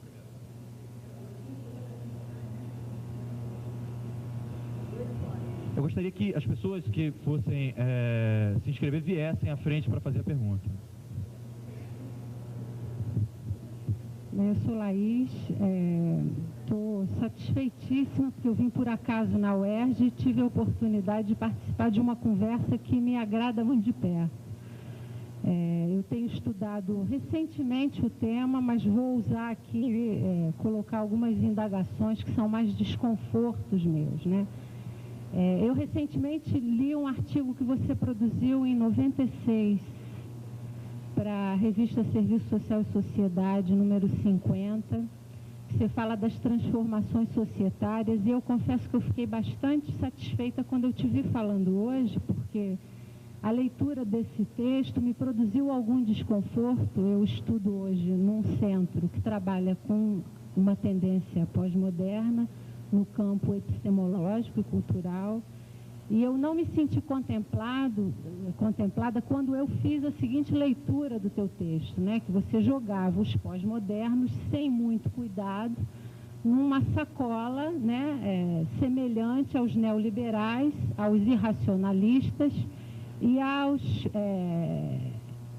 Eu gostaria que as pessoas que fossem se inscrever viessem à frente para fazer a pergunta. Eu sou Laís, estou satisfeitíssima porque eu vim por acaso na UERJ e tive a oportunidade de participar de uma conversa que me agrada muito de perto. Eu tenho estudado recentemente o tema, mas vou usar aqui, colocar algumas indagações que são mais desconfortos meus, né? Eu recentemente li um artigo que você produziu em 96 para a revista Serviço Social e Sociedade, número 50, que você fala das transformações societárias, e eu confesso que eu fiquei bastante satisfeita quando eu te vi falando hoje, porque a leitura desse texto me produziu algum desconforto. Eu estudo hoje num centro que trabalha com uma tendência pós-moderna, no campo epistemológico e cultural, e eu não me senti contemplada quando eu fiz a seguinte leitura do teu texto, né? Que você jogava os pós-modernos sem muito cuidado numa sacola, né? Semelhante aos neoliberais, aos irracionalistas e aos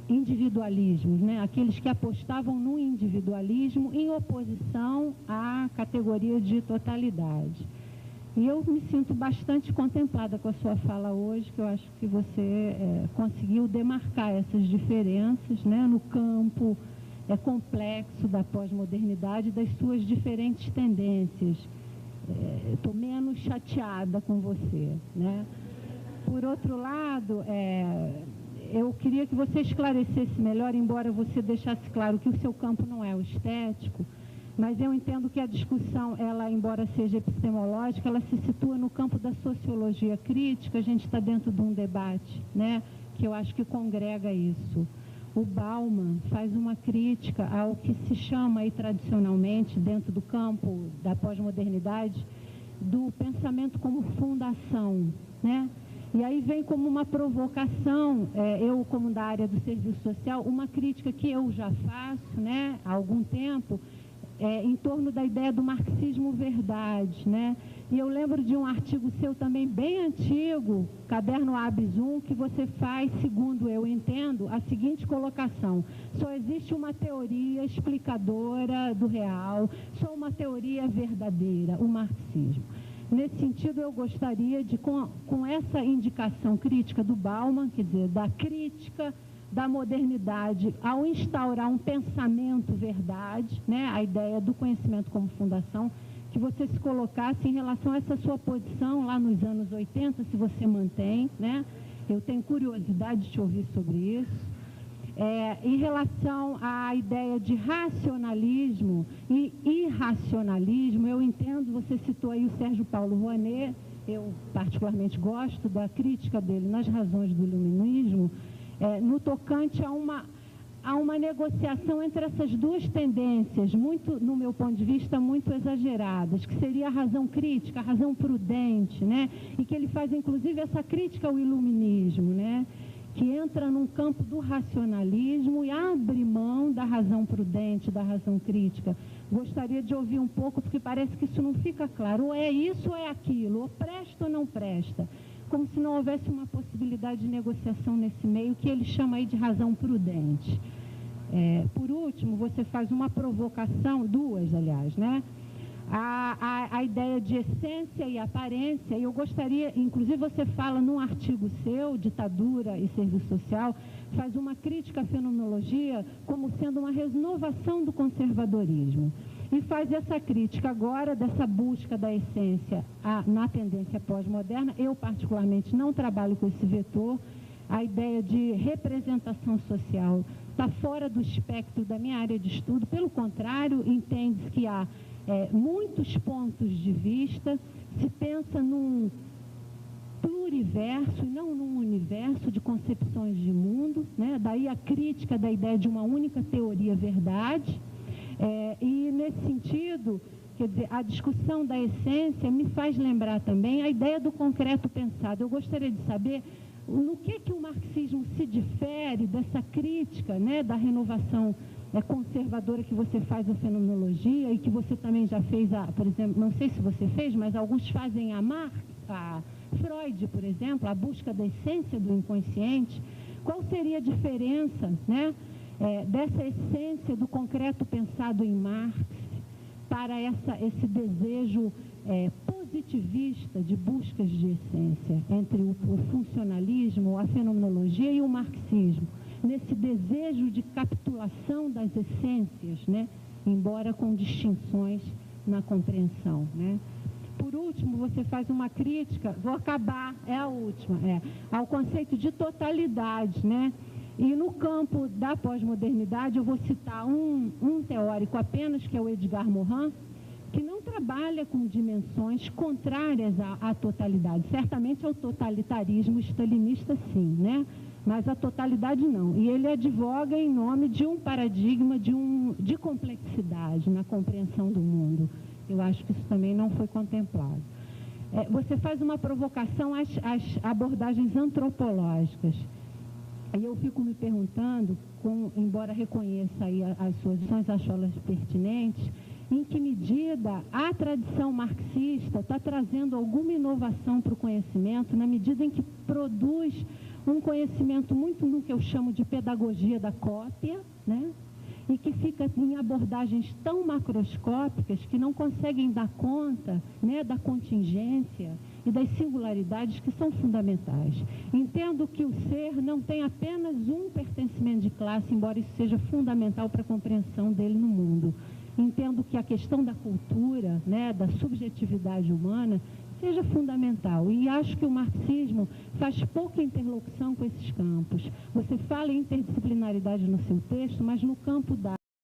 individualismos, né? Aqueles que apostavam no individualismo em oposição à categoria de totalidade. E eu me sinto bastante contemplada com a sua fala hoje, que eu acho que você conseguiu demarcar essas diferenças, né? No campo complexo da pós-modernidade, das suas diferentes tendências. Estou menos chateada com você, né? Por outro lado, eu queria que você esclarecesse melhor, embora você deixasse claro que o seu campo não é o estético, mas eu entendo que a discussão, ela, embora seja epistemológica, ela se situa no campo da sociologia crítica. A gente está dentro de um debate, né, que eu acho que congrega isso. O Bauman faz uma crítica ao que se chama aí tradicionalmente, dentro do campo da pós-modernidade, do pensamento como fundação, né? E aí vem como uma provocação, eu como da área do serviço social, uma crítica que eu já faço, né, há algum tempo, em torno da ideia do marxismo-verdade, né? E eu lembro de um artigo seu também bem antigo, Caderno Abs 1, que você faz, segundo eu entendo, a seguinte colocação: só existe uma teoria explicadora do real, só uma teoria verdadeira, o marxismo. Nesse sentido, eu gostaria de, com essa indicação crítica do Bauman, quer dizer, da crítica da modernidade ao instaurar um pensamento verdade, né, a ideia do conhecimento como fundação, que você se colocasse em relação a essa sua posição lá nos anos 80, se você mantém, né, Eu tenho curiosidade de te ouvir sobre isso. Em relação à ideia de racionalismo e irracionalismo, eu entendo, você citou aí o Sérgio Paulo Rouanet, eu particularmente gosto da crítica dele nas razões do iluminismo, no tocante a uma negociação entre essas duas tendências, muito, no meu ponto de vista, muito exageradas, que seria a razão crítica, a razão prudente, né? E que ele faz, inclusive, essa crítica ao iluminismo, né? Que entra num campo do racionalismo e abre mão da razão prudente, da razão crítica. Gostaria de ouvir um pouco, porque parece que isso não fica claro. Ou é isso ou é aquilo, ou presta ou não presta. Como se não houvesse uma possibilidade de negociação nesse meio, que ele chama aí de razão prudente. Por último, você faz uma provocação, duas, aliás, né? A ideia de essência e aparência, e eu gostaria, inclusive você fala num artigo seu, Ditadura e Serviço Social, faz uma crítica à fenomenologia como sendo uma renovação do conservadorismo. E faz essa crítica agora dessa busca da essência na tendência pós-moderna. Eu, particularmente, não trabalho com esse vetor. A ideia de representação social está fora do espectro da minha área de estudo. Pelo contrário, entende-se que há muitos pontos de vista, se pensa num pluriverso e não num universo de concepções de mundo, né? Daí a crítica da ideia de uma única teoria verdade, e nesse sentido, quer dizer, a discussão da essência me faz lembrar também a ideia do concreto pensado. Eu gostaria de saber no que o marxismo se difere dessa crítica, né, da renovação conservadora que você faz à fenomenologia e que você também já fez, por exemplo, não sei se você fez, mas alguns fazem a Freud, por exemplo, a busca da essência do inconsciente. Qual seria a diferença, né, dessa essência do concreto pensado em Marx para esse desejo positivista de buscas de essência entre o funcionalismo, a fenomenologia e o marxismo, nesse desejo de capitulação das essências, né, embora com distinções na compreensão, né? Por último, você faz uma crítica, vou acabar, é a última, ao conceito de totalidade, né? E no campo da pós-modernidade, eu vou citar um teórico apenas, que é o Edgar Morin, que não trabalha com dimensões contrárias à totalidade. Certamente ao totalitarismo stalinista, sim, né? Mas a totalidade não. E ele advoga em nome de um paradigma de complexidade na compreensão do mundo. Eu acho que isso também não foi contemplado. Você faz uma provocação às abordagens antropológicas. E eu fico me perguntando, embora reconheça aí as suas ações, acho elas pertinentes, em que medida a tradição marxista está trazendo alguma inovação para o conhecimento, na medida em que produz um conhecimento muito no que eu chamo de pedagogia da cópia, né? E que fica em abordagens tão macroscópicas que não conseguem dar conta, né, da contingência e das singularidades que são fundamentais. Entendo que o ser não tem apenas um pertencimento de classe, embora isso seja fundamental para a compreensão dele no mundo. Entendo que a questão da cultura, né, da subjetividade humana, seja fundamental. E acho que o marxismo faz pouca interlocução com esses campos. Você fala em interdisciplinaridade no seu texto, mas no campo da